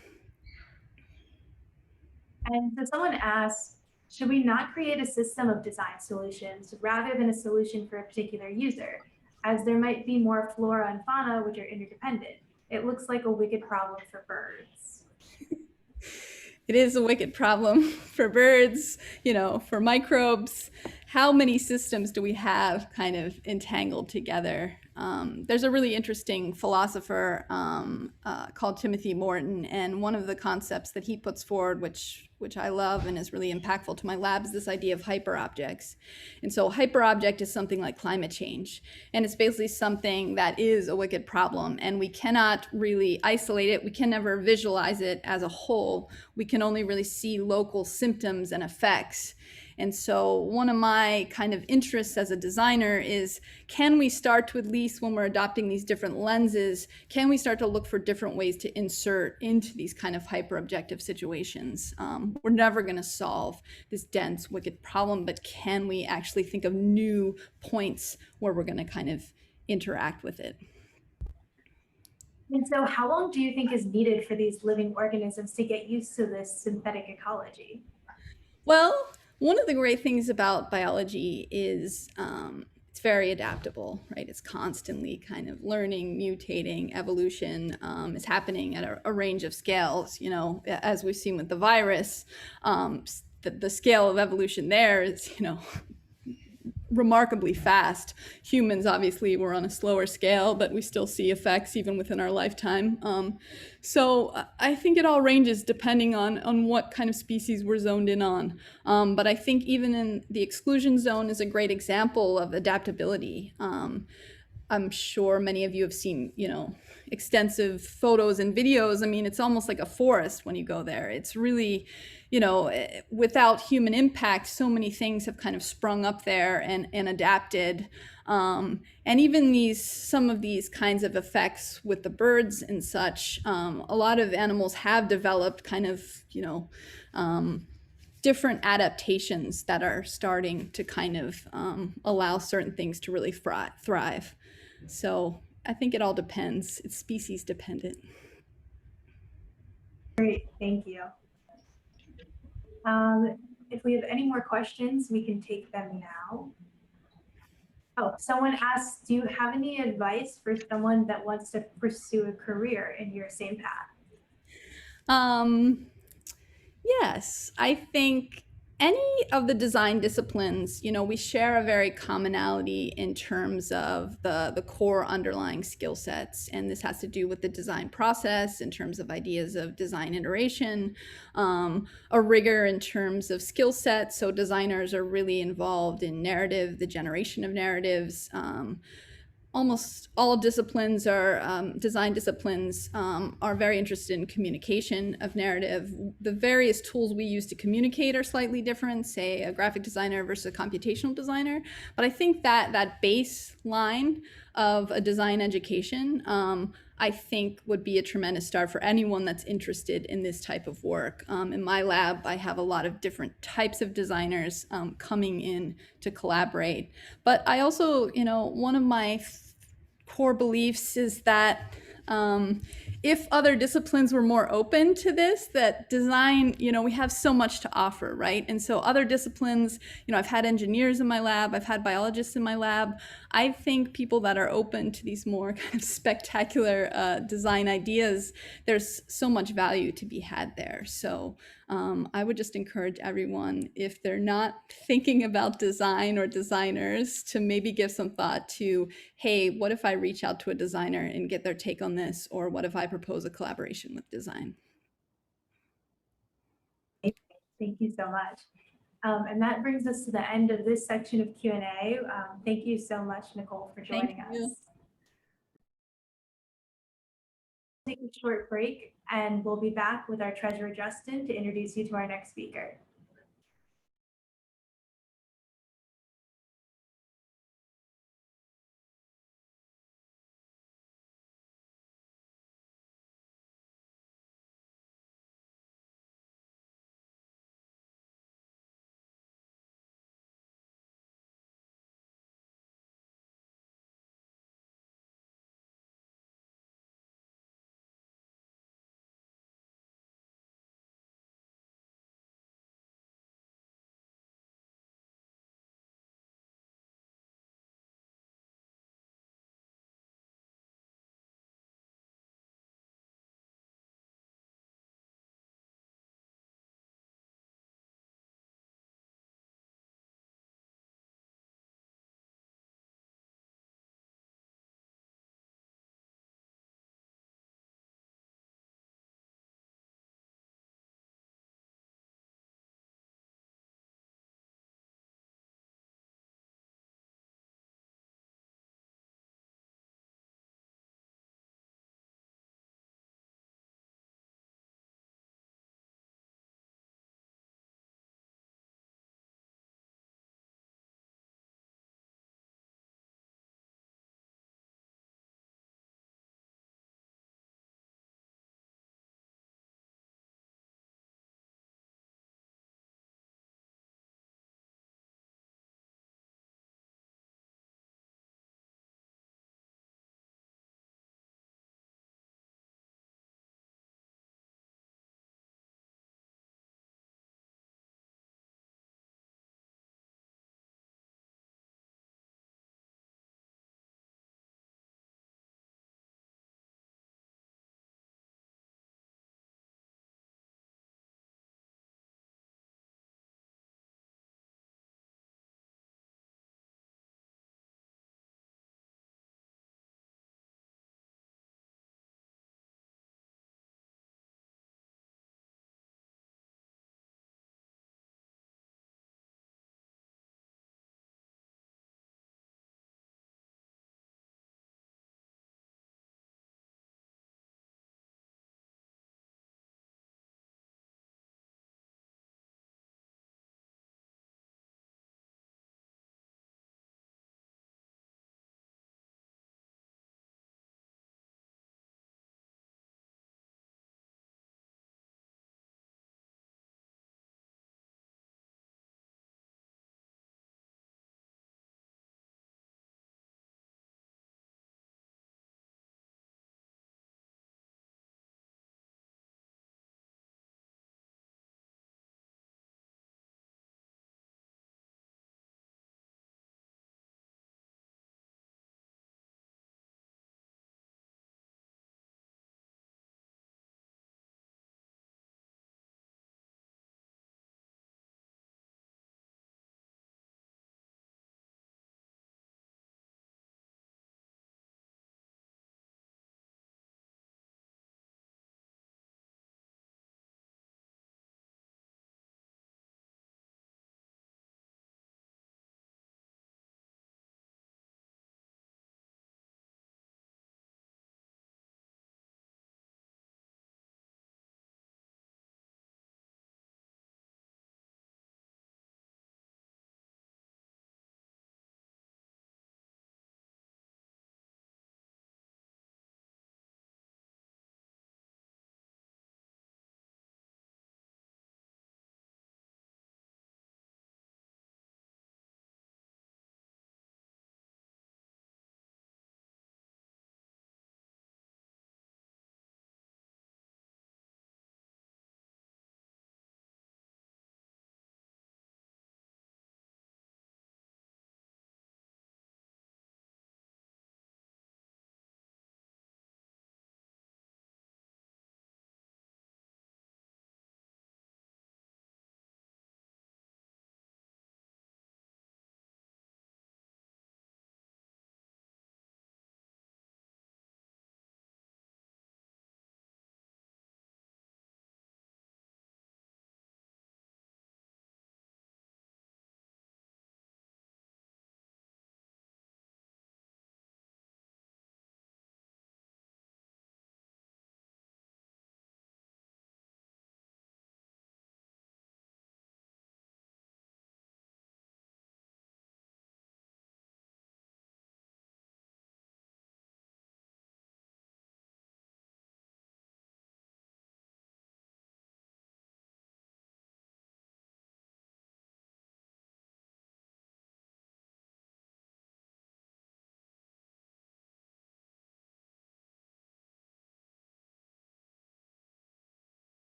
And so someone asks, should we not create a system of design solutions rather than a solution for a particular user, as there might be more flora and fauna which are interdependent? It looks like a wicked problem for birds. It is a wicked problem for birds, for microbes. How many systems do we have kind of entangled together? There's a really interesting philosopher called Timothy Morton, and one of the concepts that he puts forward, which I love and is really impactful to my lab, is this idea of hyperobjects. And so hyperobject is something like climate change, and it's basically something that is a wicked problem, and we cannot really isolate it. We can never visualize it as a whole. We can only really see local symptoms and effects. And so one of my kind of interests as a designer is, can we start to, at least when we're adopting these different lenses, can we start to look for different ways to insert into these kind of hyper-objective situations? We're never going to solve this dense, wicked problem, but can we actually think of new points where we're going to kind of interact with it? And so how long do you think is needed for these living organisms to get used to this synthetic ecology? Well, one of the great things about biology is it's very adaptable, right? It's constantly kind of learning, mutating, evolution is happening at a range of scales. You know, as we've seen with the virus, the scale of evolution there is, you know, remarkably fast. Humans obviously were on a slower scale, but we still see effects even within our lifetime. So I think it all ranges depending on what kind of species we're zoned in on. But I think even in the exclusion zone is a great example of adaptability. I'm sure many of you have seen, you know, extensive photos and videos. I mean, it's almost like a forest when you go there. It's really, you know, without human impact, so many things have kind of sprung up there and adapted. And even some of these kinds of effects with the birds and such, a lot of animals have developed kind of, you know, different adaptations that are starting to kind of allow certain things to really thrive. So I think it all depends. It's species dependent. Great, thank you. If we have any more questions, we can take them now. Oh, someone asked, do you have any advice for someone that wants to pursue a career in your same path? Yes, I think any of the design disciplines, you know, we share a very commonality in terms of the core underlying skill sets. And this has to do with the design process in terms of ideas of design iteration, a rigor in terms of skill sets. So designers are really involved in narrative, the generation of narratives. Almost all disciplines are design disciplines are very interested in communication of narrative. The various tools we use to communicate are slightly different, say a graphic designer versus a computational designer. But I think that baseline of a design education, I think would be a tremendous start for anyone that's interested in this type of work. In my lab, I have a lot of different types of designers coming in to collaborate. But I also, you know, one of my core beliefs is that if other disciplines were more open to this, that design, you know, we have so much to offer, right? And so other disciplines, you know, I've had engineers in my lab, I've had biologists in my lab. I think people that are open to these more kind of spectacular design ideas, there's so much value to be had there. So I would just encourage everyone, if they're not thinking about design or designers, to maybe give some thought to, hey, what if I reach out to a designer and get their take on this? Or what if I propose a collaboration with design? Thank you so much. And that brings us to the end of this section of Q&A. Thank you so much, Nicole, for joining us. Take a short break and we'll be back with our treasurer, Justin, to introduce you to our next speaker.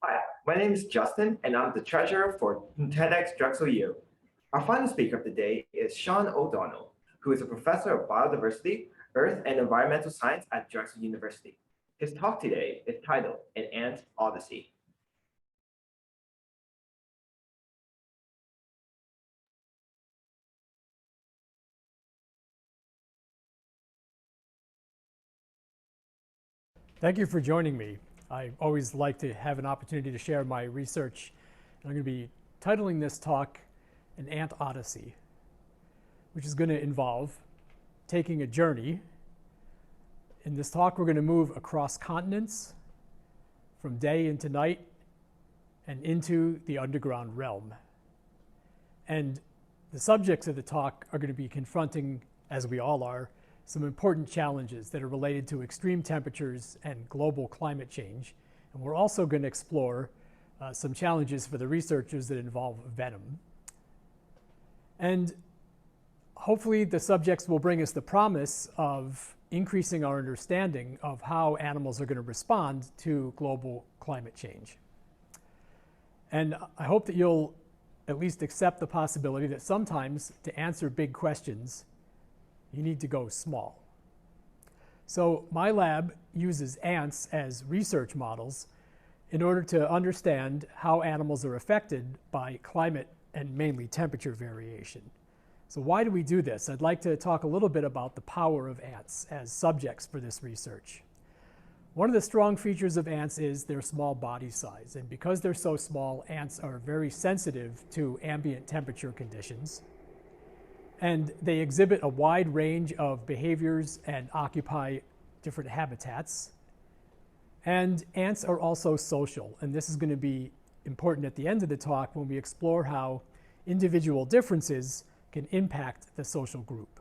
Hi, my name is Justin, and I'm the treasurer for TEDxDrexelU. Our final speaker of the day is Sean O'Donnell, who is a professor of biodiversity, earth, and environmental science at Drexel University. His talk today is titled An Ant Odyssey. Thank you for joining me. I always like to have an opportunity to share my research. I'm going to be titling this talk An Ant Odyssey, which is going to involve taking a journey. In this talk, we're going to move across continents, from day into night, and into the underground realm. And the subjects of the talk are going to be confronting, as we all are, some important challenges that are related to extreme temperatures and global climate change. And we're also going to explore some challenges for the researchers that involve venom. And hopefully the subjects will bring us the promise of increasing our understanding of how animals are going to respond to global climate change. And I hope that you'll at least accept the possibility that sometimes to answer big questions, you need to go small. So my lab uses ants as research models in order to understand how animals are affected by climate and mainly temperature variation. So why do we do this? I'd like to talk a little bit about the power of ants as subjects for this research. One of the strong features of ants is their small body size. And because they're so small, ants are very sensitive to ambient temperature conditions. And they exhibit a wide range of behaviors and occupy different habitats. And ants are also social. And this is going to be important at the end of the talk when we explore how individual differences can impact the social group.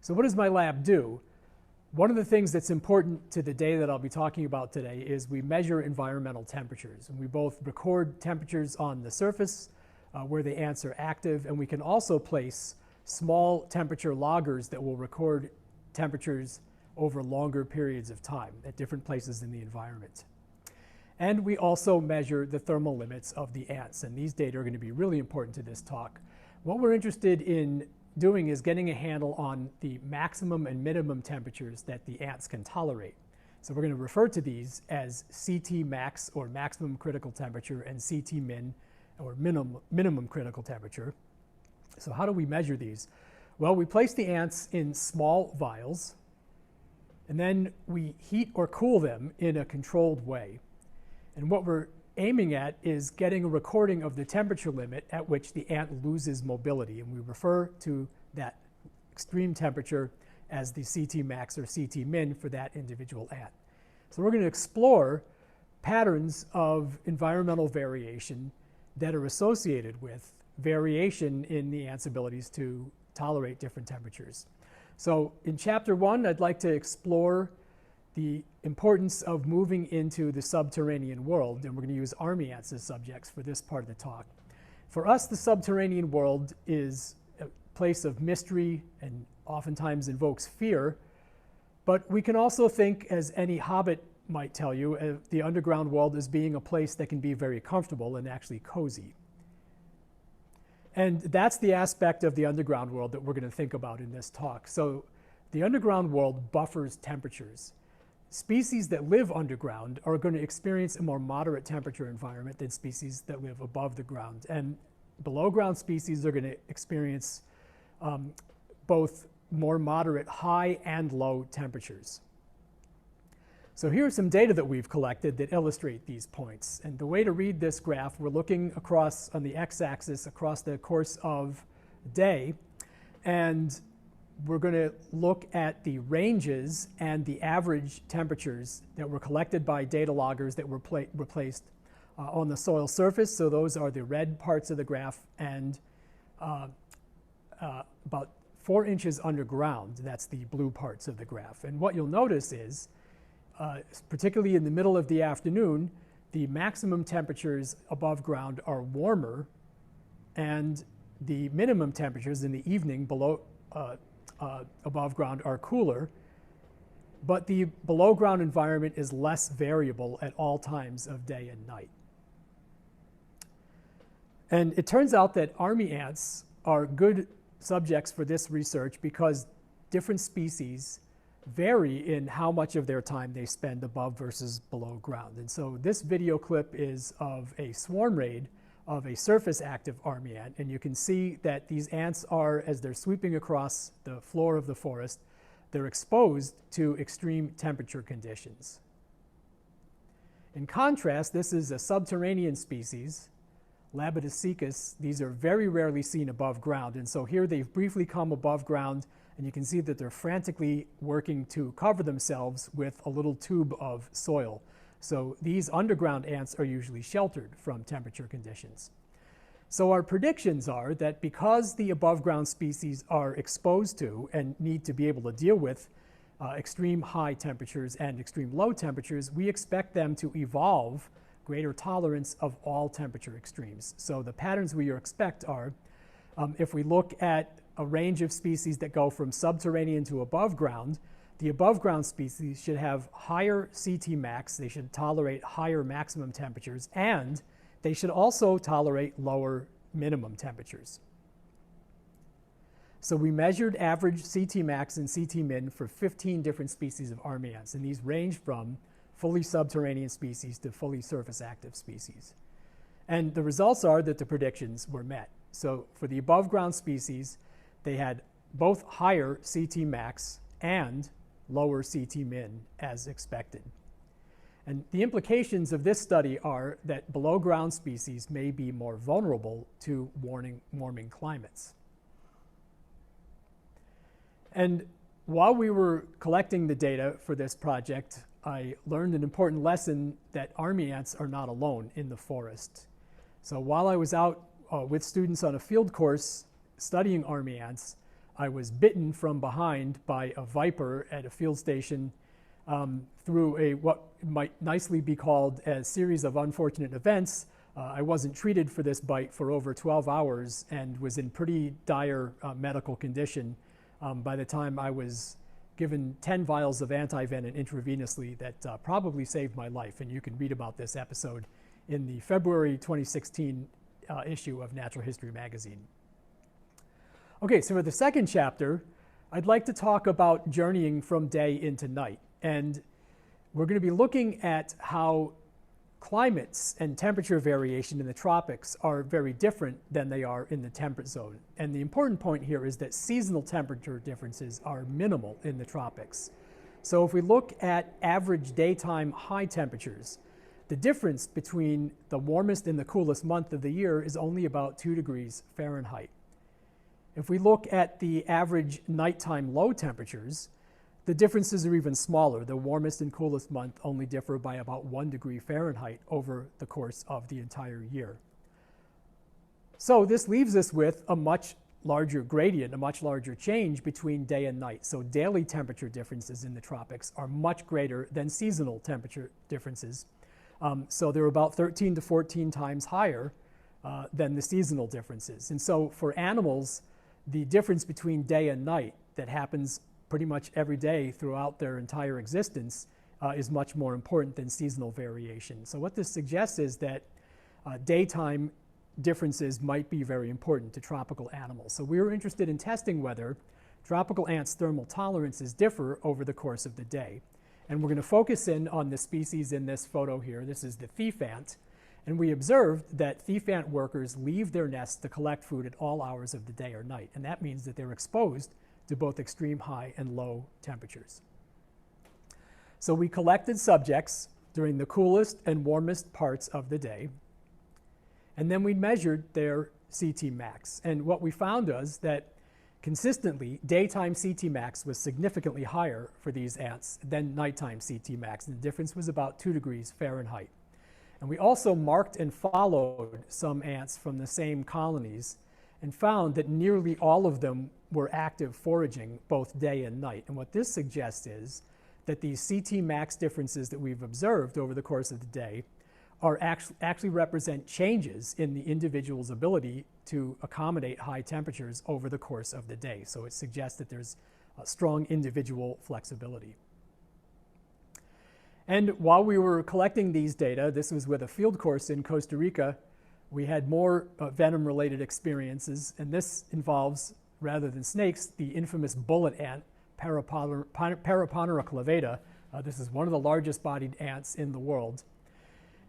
So what does my lab do? One of the things that's important to the data that I'll be talking about today is we measure environmental temperatures. And we both record temperatures on the surface where the ants are active, and we can also place small temperature loggers that will record temperatures over longer periods of time at different places in the environment. And we also measure the thermal limits of the ants, and these data are going to be really important to this talk. What we're interested in doing is getting a handle on the maximum and minimum temperatures that the ants can tolerate. So we're going to refer to these as CT max, or maximum critical temperature, and CT min, or minimum critical temperature. So how do we measure these? Well, we place the ants in small vials, and then we heat or cool them in a controlled way. And what we're aiming at is getting a recording of the temperature limit at which the ant loses mobility. And we refer to that extreme temperature as the CT max or CT min for that individual ant. So we're going to explore patterns of environmental variation that are associated with variation in the ant's abilities to tolerate different temperatures. So in chapter 1, I'd like to explore the importance of moving into the subterranean world, and we're going to use army ants as subjects for this part of the talk. For us, the subterranean world is a place of mystery and oftentimes invokes fear, but we can also think, as any hobbit might tell you, the underground world as being a place that can be very comfortable and actually cozy. And that's the aspect of the underground world that we're going to think about in this talk. So the underground world buffers temperatures. Species that live underground are going to experience a more moderate temperature environment than species that live above the ground. And below ground species are going to experience both more moderate high and low temperatures. So here's some data that we've collected that illustrate these points. And the way to read this graph, we're looking across on the x-axis across the course of a day. And we're going to look at the ranges and the average temperatures that were collected by data loggers that were placed on the soil surface. So those are the red parts of the graph, and about 4 inches underground, that's the blue parts of the graph. And what you'll notice is, particularly in the middle of the afternoon, the maximum temperatures above ground are warmer, and the minimum temperatures in the evening below above ground are cooler. but the below ground environment is less variable at all times of day and night. And it turns out that army ants are good subjects for this research because different species vary in how much of their time they spend above versus below ground. And so this video clip is of a swarm raid of a surface active army ant. And you can see that these ants are, as they're sweeping across the floor of the forest, they're exposed to extreme temperature conditions. In contrast, this is a subterranean species, Labidosecus. These are very rarely seen above ground. And so here they've briefly come above ground, and you can see that they're frantically working to cover themselves with a little tube of soil. So these underground ants are usually sheltered from temperature conditions. So our predictions are that because the above ground species are exposed to and need to be able to deal with extreme high temperatures and extreme low temperatures, we expect them to evolve greater tolerance of all temperature extremes. So the patterns we expect are, if we look at a range of species that go from subterranean to above ground, the above ground species should have higher CT max, they should tolerate higher maximum temperatures, and they should also tolerate lower minimum temperatures. So we measured average CT max and CT min for 15 different species of army ants, and these range from fully subterranean species to fully surface active species. And the results are that the predictions were met. So for the above ground species, they had both higher CT max and lower CT min as expected. And the implications of this study are that below ground species may be more vulnerable to warming climates. And while we were collecting the data for this project, I learned an important lesson that army ants are not alone in the forest. So while I was out with students on a field course studying army ants, I was bitten from behind by a viper at a field station through what might nicely be called a series of unfortunate events. I wasn't treated for this bite for over 12 hours and was in pretty dire medical condition by the time I was given 10 vials of antivenin intravenously that probably saved my life. And you can read about this episode in the February 2016 issue of Natural History magazine. Okay, so for the second chapter, I'd like to talk about journeying from day into night. And we're going to be looking at how climates and temperature variation in the tropics are very different than they are in the temperate zone. And the important point here is that seasonal temperature differences are minimal in the tropics. So if we look at average daytime high temperatures, the difference between the warmest and the coolest month of the year is only about 2 degrees Fahrenheit. If we look at the average nighttime low temperatures, the differences are even smaller. The warmest and coolest month only differ by about 1 degree Fahrenheit over the course of the entire year. So this leaves us with a much larger gradient, a much larger change between day and night. So daily temperature differences in the tropics are much greater than seasonal temperature differences. So they're about 13 to 14 times higher than the seasonal differences. And so for animals, the difference between day and night that happens pretty much every day throughout their entire existence is much more important than seasonal variation. So what this suggests is that daytime differences might be very important to tropical animals. So we were interested in testing whether tropical ants' thermal tolerances differ over the course of the day. And we're going to focus in on the species in this photo here. This is the thief ant. And we observed that thief ant workers leave their nests to collect food at all hours of the day or night. And that means that they're exposed to both extreme high and low temperatures. So we collected subjects during the coolest and warmest parts of the day. And then we measured their CT max. And what we found was that consistently, daytime CT max was significantly higher for these ants than nighttime CT max. And the difference was about 2 degrees Fahrenheit. And we also marked and followed some ants from the same colonies and found that nearly all of them were active foraging both day and night. And what this suggests is that these CT max differences that we've observed over the course of the day are actually represent changes in the individual's ability to accommodate high temperatures over the course of the day. So it suggests that there's a strong individual flexibility. And while we were collecting these data, this was with a field course in Costa Rica, we had more venom-related experiences, and this involves, rather than snakes, the infamous bullet ant, Paraponera clavata. This is one of the largest bodied ants in the world.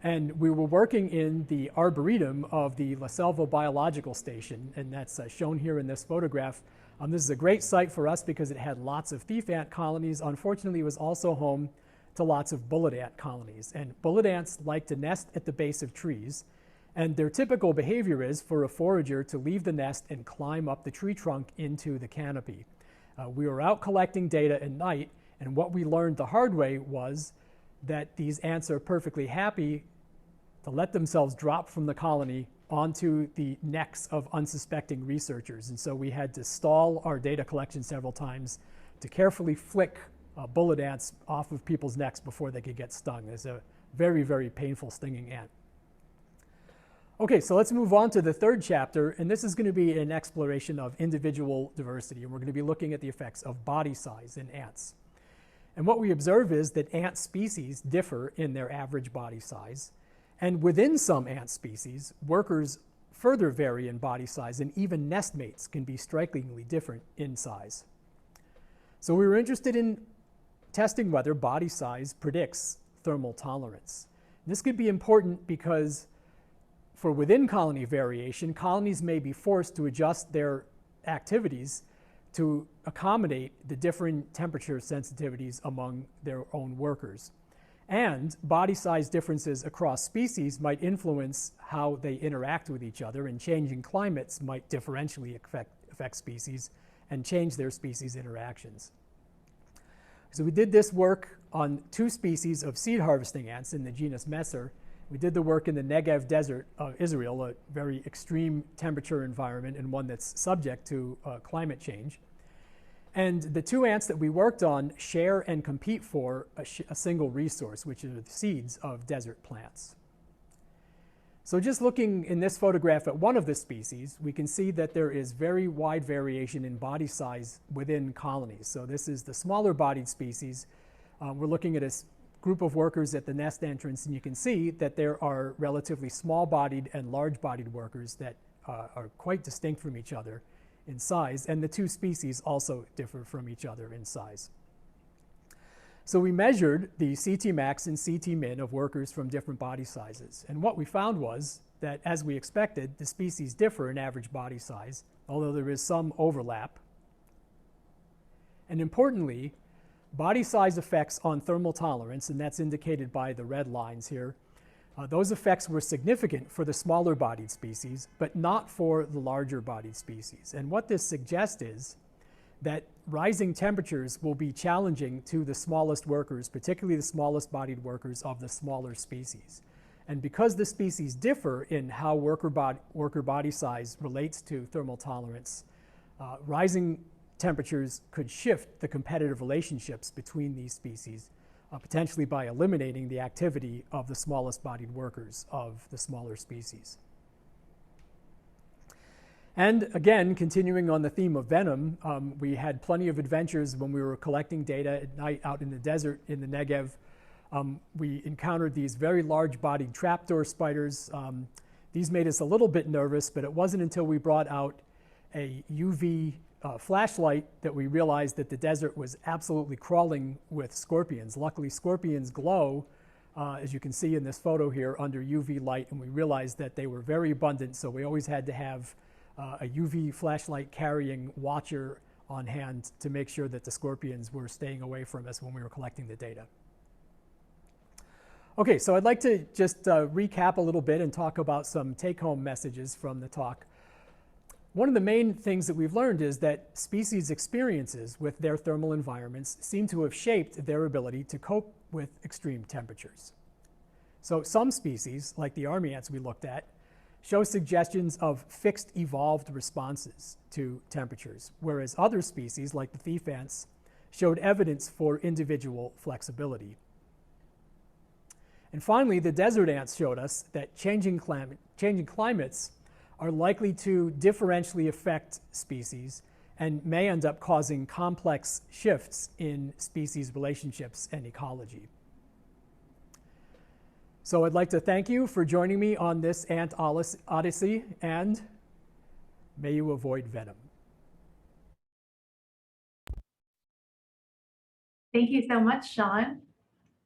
And we were working in the arboretum of the La Selva Biological Station, and that's shown here in this photograph. This is a great site for us because it had lots of thief ant colonies. Unfortunately, it was also home to lots of bullet ant colonies. And bullet ants like to nest at the base of trees. And their typical behavior is for a forager to leave the nest and climb up the tree trunk into the canopy. We were out collecting data at night, and what we learned the hard way was that these ants are perfectly happy to let themselves drop from the colony onto the necks of unsuspecting researchers. And so we had to stall our data collection several times to carefully flick bullet ants off of people's necks before they could get stung. It's a very, very painful stinging ant. Okay, so let's move on to the third chapter, and this is going to be an exploration of individual diversity, and we're going to be looking at the effects of body size in ants. And what we observe is that ant species differ in their average body size, and within some ant species, workers further vary in body size, and even nestmates can be strikingly different in size. So we were interested in testing whether body size predicts thermal tolerance. This could be important because for within colony variation, colonies may be forced to adjust their activities to accommodate the different temperature sensitivities among their own workers. And body size differences across species might influence how they interact with each other, and changing climates might differentially affect species and change their species interactions. So we did this work on 2 species of seed harvesting ants in the genus Messer. We did the work in the Negev desert of Israel, a very extreme temperature environment and one that's subject to climate change. And the 2 ants that we worked on share and compete for a single resource, which are the seeds of desert plants. So just looking in this photograph at one of the species, we can see that there is very wide variation in body size within colonies. So this is the smaller bodied species. We're looking at a group of workers at the nest entrance, and you can see that there are relatively small-bodied and large-bodied workers that are quite distinct from each other in size, and the 2 species also differ from each other in size. So we measured the CT max and CT min of workers from different body sizes, and what we found was that, as we expected, the species differ in average body size, although there is some overlap. And importantly, body size effects on thermal tolerance, and that's indicated by the red lines here, those effects were significant for the smaller bodied species, but not for the larger bodied species. And what this suggests is that rising temperatures will be challenging to the smallest workers, particularly the smallest bodied workers of the smaller species. And because the species differ in how worker body size relates to thermal tolerance, rising temperatures could shift the competitive relationships between these species, potentially by eliminating the activity of the smallest bodied workers of the smaller species. And again, continuing on the theme of venom, we had plenty of adventures when we were collecting data at night out in the desert in the Negev. We encountered these very large-bodied trapdoor spiders. These made us a little bit nervous, but it wasn't until we brought out a UV flashlight that we realized that the desert was absolutely crawling with scorpions. Luckily, scorpions glow, as you can see in this photo here, under UV light, and we realized that they were very abundant, so we always had to have a UV flashlight carrying watcher on hand to make sure that the scorpions were staying away from us when we were collecting the data. Okay, so I'd like to just recap a little bit and talk about some take-home messages from the talk. One of the main things that we've learned is that species' experiences with their thermal environments seem to have shaped their ability to cope with extreme temperatures. So some species, like the army ants we looked at, show suggestions of fixed evolved responses to temperatures, whereas other species, like the thief ants, showed evidence for individual flexibility. And finally, the desert ants showed us that changing climates are likely to differentially affect species and may end up causing complex shifts in species relationships and ecology. So I'd like to thank you for joining me on this ant odyssey, and may you avoid venom. Thank you so much, Sean.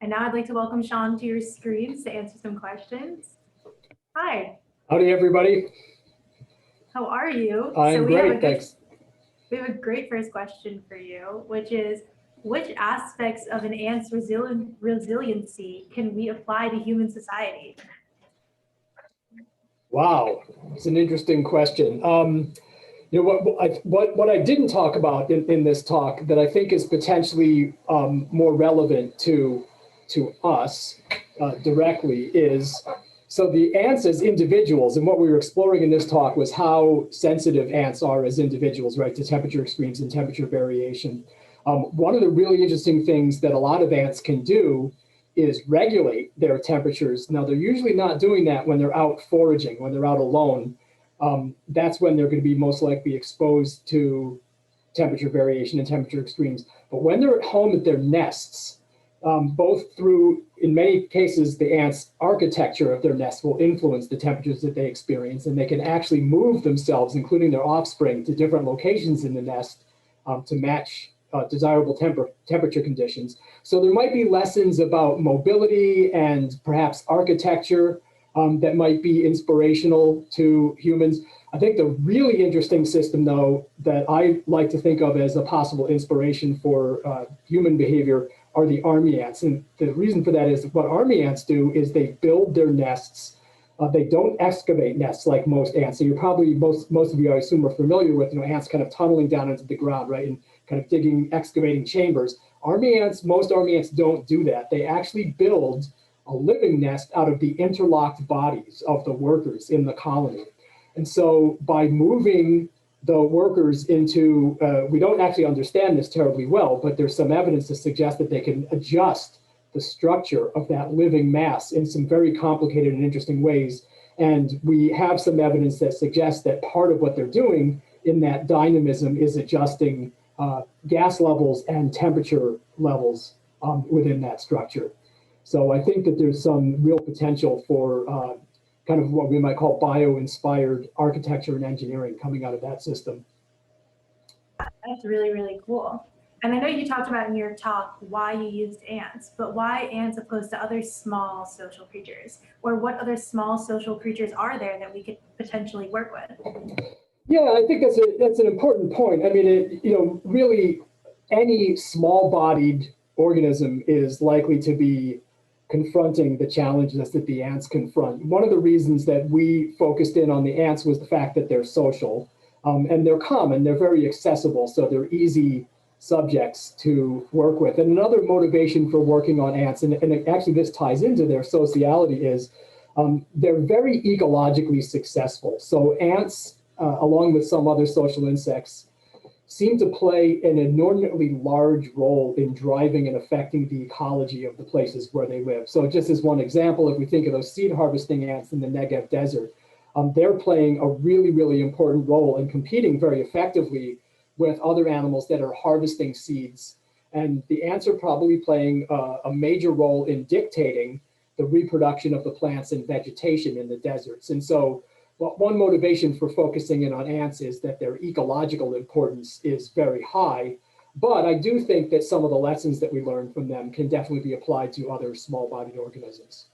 And now I'd like to welcome Sean to your screens to answer some questions. Hi, Howdy, everybody. how are you? I'm great, thanks. We have a great first question for you, which is, which aspects of an ant's resiliency can we apply to human society? Wow, it's an interesting question. You know, what I didn't talk about in this talk that I think is potentially more relevant to us directly is, so the ants as individuals, and what we were exploring in this talk was how sensitive ants are as individuals, right, to temperature extremes and temperature variation. One of the really interesting things that a lot of ants can do is regulate their temperatures. Now, they're usually not doing that when they're out foraging, when they're out alone. That's when they're going to be most likely exposed to temperature variation and temperature extremes. But when they're at home at their nests, both through, in many cases, the ants' architecture of their nests will influence the temperatures that they experience, and they can actually move themselves, including their offspring, to different locations in the nest to match desirable temperature conditions. So there might be lessons about mobility and perhaps architecture that might be inspirational to humans. I think the really interesting system, though, that I like to think of as a possible inspiration for human behavior are the army ants. And the reason for that is what army ants do is they build their nests. They don't excavate nests like most ants. So you're probably, most of you I assume are familiar with, you know, ants kind of tunneling down into the ground, right? And kind of excavating chambers. Most army ants don't do that. They actually build a living nest out of the interlocked bodies of the workers in the colony. And so by moving the workers into, we don't actually understand this terribly well, but there's some evidence to suggest that they can adjust the structure of that living mass in some very complicated and interesting ways. And we have some evidence that suggests that part of what they're doing in that dynamism is adjusting gas levels and temperature levels within that structure. So I think that there's some real potential for kind of what we might call bio-inspired architecture and engineering coming out of that system. That's really, really cool. And I know you talked about in your talk why you used ants, but why ants opposed to other small social creatures? Or what other small social creatures are there that we could potentially work with? Yeah, I think that's an important point. I mean, really any small-bodied organism is likely to be confronting the challenges that the ants confront. One of the reasons that we focused in on the ants was the fact that they're social, and they're common, they're very accessible, so they're easy subjects to work with. And another motivation for working on ants, and actually this ties into their sociality, is they're very ecologically successful. So ants, along with some other social insects, seem to play an inordinately large role in driving and affecting the ecology of the places where they live. So just as one example, if we think of those seed harvesting ants in the Negev desert, they're playing a really, really important role in competing very effectively with other animals that are harvesting seeds. And the ants are probably playing a major role in dictating the reproduction of the plants and vegetation in the deserts. And so one motivation for focusing in on ants is that their ecological importance is very high, but I do think that some of the lessons that we learn from them can definitely be applied to other small-bodied organisms.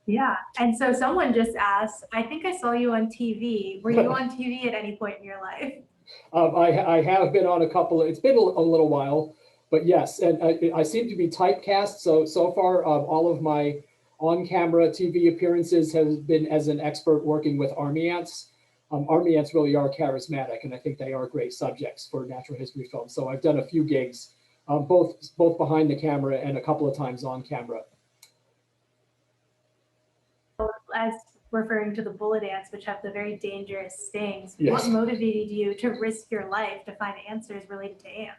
Yeah, and so someone just asked, I think I saw you on TV. Were you on TV at any point in your life? I have been on a couple, it's been a little while, but yes, and I seem to be typecast, so far all of my on-camera TV appearances have been as an expert working with army ants. Army ants really are charismatic, and I think they are great subjects for natural history films. So I've done a few gigs, both behind the camera and a couple of times on camera. As referring to the bullet ants, which have the very dangerous stings, Yes. What motivated you to risk your life to find answers related to ants?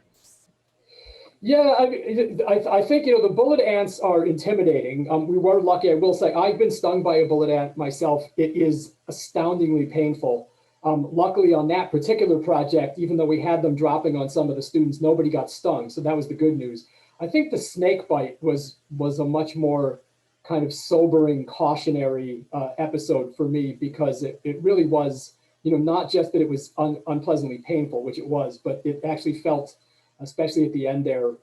Yeah, I think, the bullet ants are intimidating. We were lucky, I will say. I've been stung by a bullet ant myself. It is astoundingly painful. Luckily on that particular project, even though we had them dropping on some of the students, nobody got stung. So that was the good news. I think the snake bite was a much more kind of sobering, cautionary episode for me, because it really was, not just that it was unpleasantly painful, which it was, but it actually felt, especially at the end there,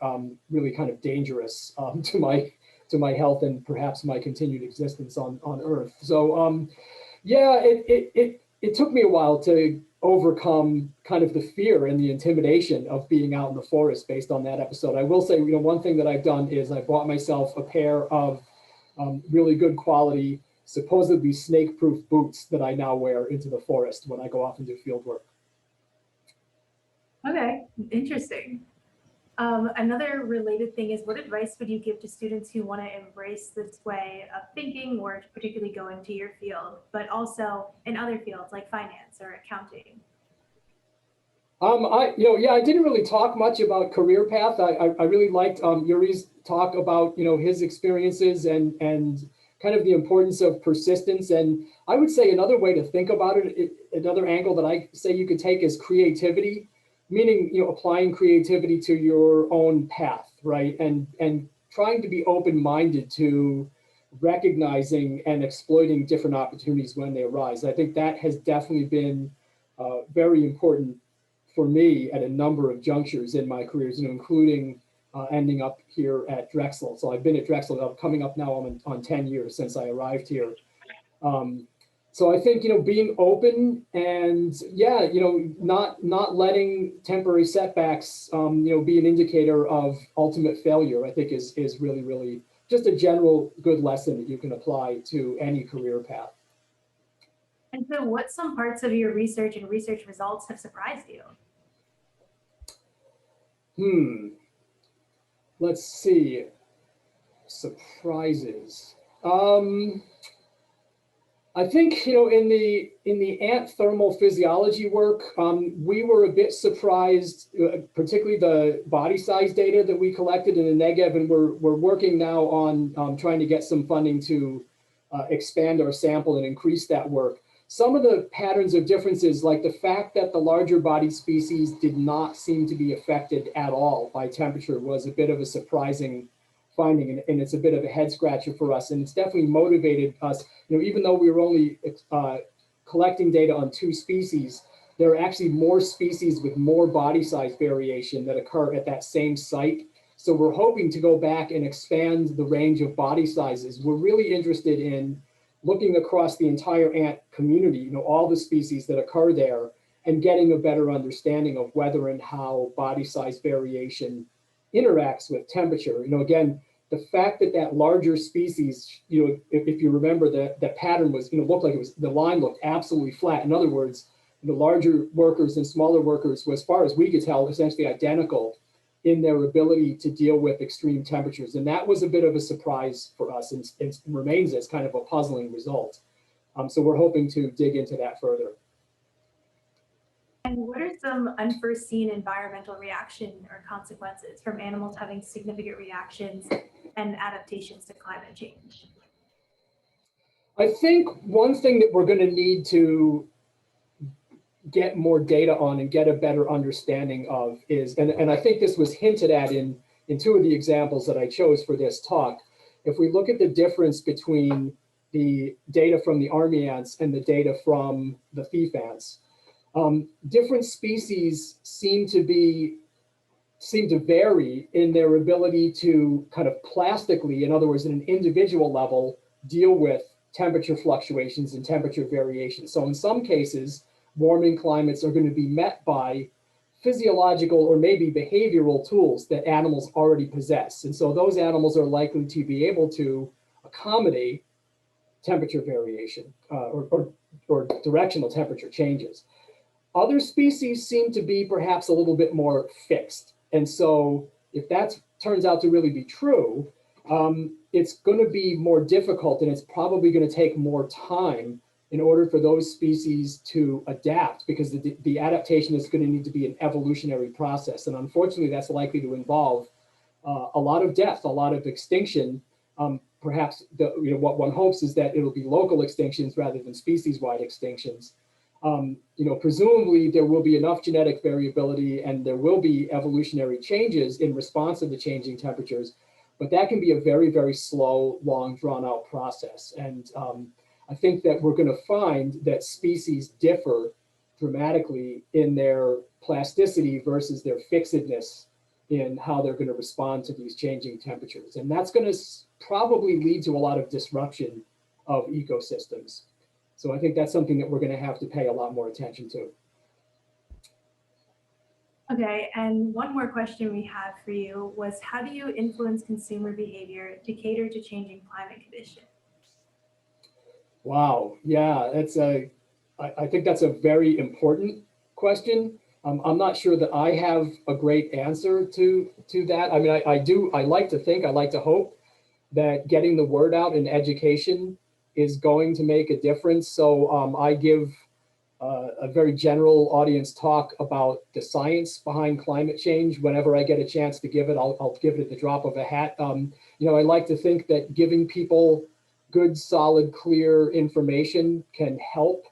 really kind of dangerous to my health and perhaps my continued existence on Earth. So yeah, it took me a while to overcome kind of the fear and the intimidation of being out in the forest based on that episode. I will say, one thing that I've done is I bought myself a pair of really good quality, supposedly snake-proof boots that I now wear into the forest when I go off and do field work. Okay, interesting. Another related thing is, what advice would you give to students who want to embrace this way of thinking or to particularly go into your field, but also in other fields like finance or accounting? I didn't really talk much about career path. I really liked Yury's talk about, his experiences and kind of the importance of persistence. And I would say another way to think about it, another angle that I say you could take is creativity, meaning, applying creativity to your own path, right? And trying to be open-minded to recognizing and exploiting different opportunities when they arise. I think that has definitely been very important for me at a number of junctures in my careers, including ending up here at Drexel. So I've been at Drexel coming up now on 10 years since I arrived here. So I think, being open and not letting temporary setbacks, be an indicator of ultimate failure, I think is really, really just a general good lesson that you can apply to any career path. And so what some parts of your research and research results have surprised you? Let's see. Surprises. I think, in the ant thermal physiology work, we were a bit surprised, particularly the body size data that we collected in the Negev, and we're working now on trying to get some funding to expand our sample and increase that work. Some of the patterns of differences, like the fact that the larger bodied species did not seem to be affected at all by temperature, was a bit of a surprising finding, and it's a bit of a head scratcher for us. And it's definitely motivated us, even though we were only collecting data on 2 species, there are actually more species with more body size variation that occur at that same site. So we're hoping to go back and expand the range of body sizes. We're really interested in looking across the entire ant community, all the species that occur there, and getting a better understanding of whether and how body size variation interacts with temperature. Again, the fact that larger species, if you remember, that pattern was, looked like the line looked absolutely flat. In other words, the larger workers and smaller workers were, as far as we could tell, essentially identical in their ability to deal with extreme temperatures. And that was a bit of a surprise for us, and remains as kind of a puzzling result. So we're hoping to dig into that further. And what are some unforeseen environmental reaction or consequences from animals having significant reactions and adaptations to climate change? I think one thing that we're going to need to get more data on and get a better understanding of is, and I think this was hinted at in 2 of the examples that I chose for this talk, if we look at the difference between the data from the army ants and the data from the thief ants, different species seem to vary in their ability to kind of plastically, in other words, at an individual level, deal with temperature fluctuations and temperature variation. So in some cases, warming climates are going to be met by physiological or maybe behavioral tools that animals already possess. And so those animals are likely to be able to accommodate temperature variation or directional temperature changes. Other species seem to be perhaps a little bit more fixed. And so if that turns out to really be true, it's going to be more difficult, and it's probably going to take more time in order for those species to adapt, because the adaptation is going to need to be an evolutionary process. And unfortunately, that's likely to involve a lot of death, a lot of extinction. Perhaps what one hopes is that it'll be local extinctions rather than species-wide extinctions. Presumably there will be enough genetic variability and there will be evolutionary changes in response to the changing temperatures. but that can be a very, very slow, long, drawn out process. And I think that we're going to find that species differ dramatically in their plasticity versus their fixedness in how they're going to respond to these changing temperatures. And that's going to probably lead to a lot of disruption of ecosystems. So I think that's something that we're going to have to pay a lot more attention to. Okay, and one more question we have for you was, how do you influence consumer behavior to cater to changing climate conditions? Wow, yeah, I think that's a very important question. I'm not sure that I have a great answer to that. I mean, I like to think, I like to hope that getting the word out in education is going to make a difference. So I give a very general audience talk about the science behind climate change. Whenever I get a chance to give it, I'll give it at the drop of a hat. You know, I like to think that giving people good, solid, clear information can help.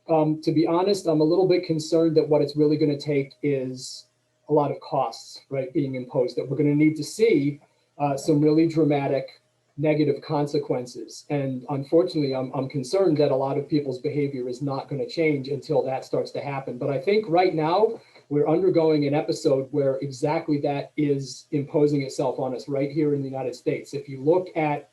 To be honest, I'm a little bit concerned that what it's really going to take is a lot of costs, right, being imposed, that we're going to need to see some really dramatic negative consequences. And unfortunately, I'm concerned that a lot of people's behavior is not going to change until that starts to happen. But I think right now we're undergoing an episode where exactly that is imposing itself on us right here in the United States. If you look at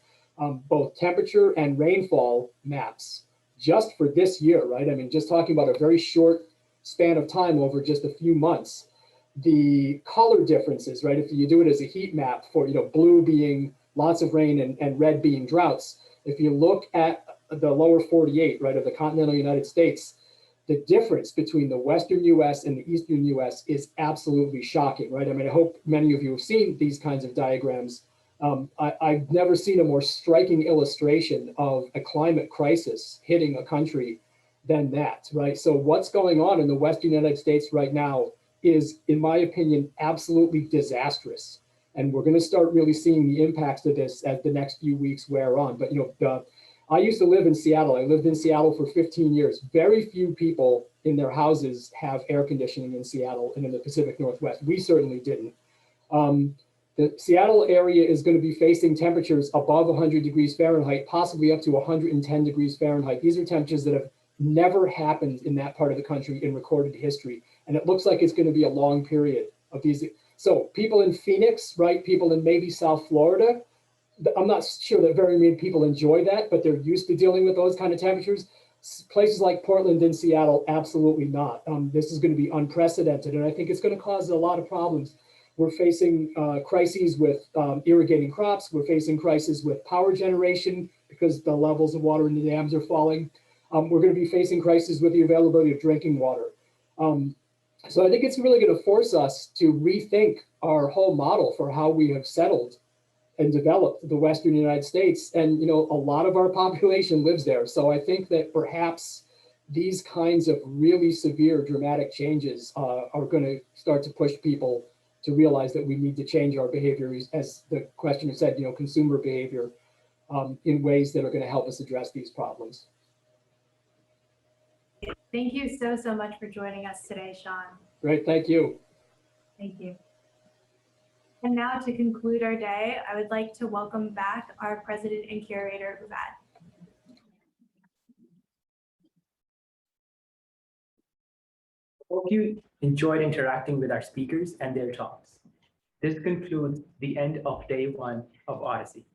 both temperature and rainfall maps just for this year, right? I mean, just talking about a very short span of time over just a few months, the color differences, right? If you do it as a heat map for, you know, blue being lots of rain and red being droughts. If you look at the lower 48, right, of the continental United States, the difference between the Western US and the Eastern US is absolutely shocking, right? I mean, I hope many of you have seen these kinds of diagrams. I've never seen a more striking illustration of a climate crisis hitting a country than that, right? So what's going on in the Western United States right now is, in my opinion, absolutely disastrous. And we're going to start really seeing the impacts of this as the next few weeks wear on. But, you know, I used to live in Seattle. I lived in Seattle for 15 years. Very few people in their houses have air conditioning in Seattle and in the Pacific Northwest. We certainly didn't. The Seattle area is going to be facing temperatures above 100 degrees Fahrenheit, possibly up to 110 degrees Fahrenheit. These are temperatures that have never happened in that part of the country in recorded history. And it looks like it's going to be a long period of these. So people in Phoenix, right, people in maybe South Florida, I'm not sure that very many people enjoy that, but they're used to dealing with those kind of temperatures. Places like Portland and Seattle, absolutely not. This is going to be unprecedented, and I think it's going to cause a lot of problems. We're facing crises with irrigating crops. We're facing crises with power generation because the levels of water in the dams are falling. We're going to be facing crises with the availability of drinking water. So I think it's really going to force us to rethink our whole model for how we have settled and developed the Western United States. And, you know, a lot of our population lives there. So I think that perhaps these kinds of really severe, dramatic changes are going to start to push people to realize that we need to change our behavior, as the questioner said, you know, consumer behavior in ways that are going to help us address these problems. Thank you so much for joining us today, Sean. Great, thank you. Thank you. And now to conclude our day, I would like to welcome back our president and curator, Ubaid. Hope you enjoyed interacting with our speakers and their talks. This concludes the end of day one of Odyssey.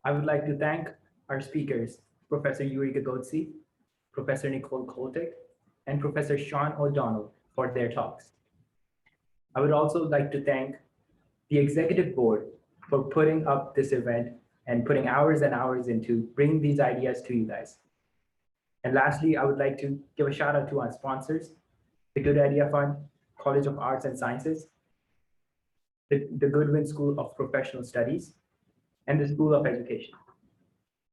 I would like to thank our speakers, Professor Yury Gogotsi, Professor Nicole Koltick, and Professor Sean O'Donnell for their talks. I would also like to thank the executive board for putting up this event and putting hours and hours into bringing these ideas to you guys. And lastly, I would like to give a shout out to our sponsors, the Good Idea Fund, College of Arts and Sciences, the Goodwin School of Professional Studies, and the School of Education.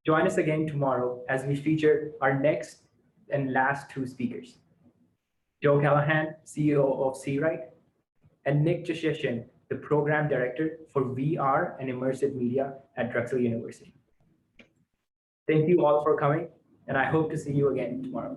Join us again tomorrow as we feature our next and last two speakers, Joe Callahan, CEO of Seawright, and Nick Jushchyshyn, the Program Director for VR and Immersive Media at Drexel University. Thank you all for coming, and I hope to see you again tomorrow.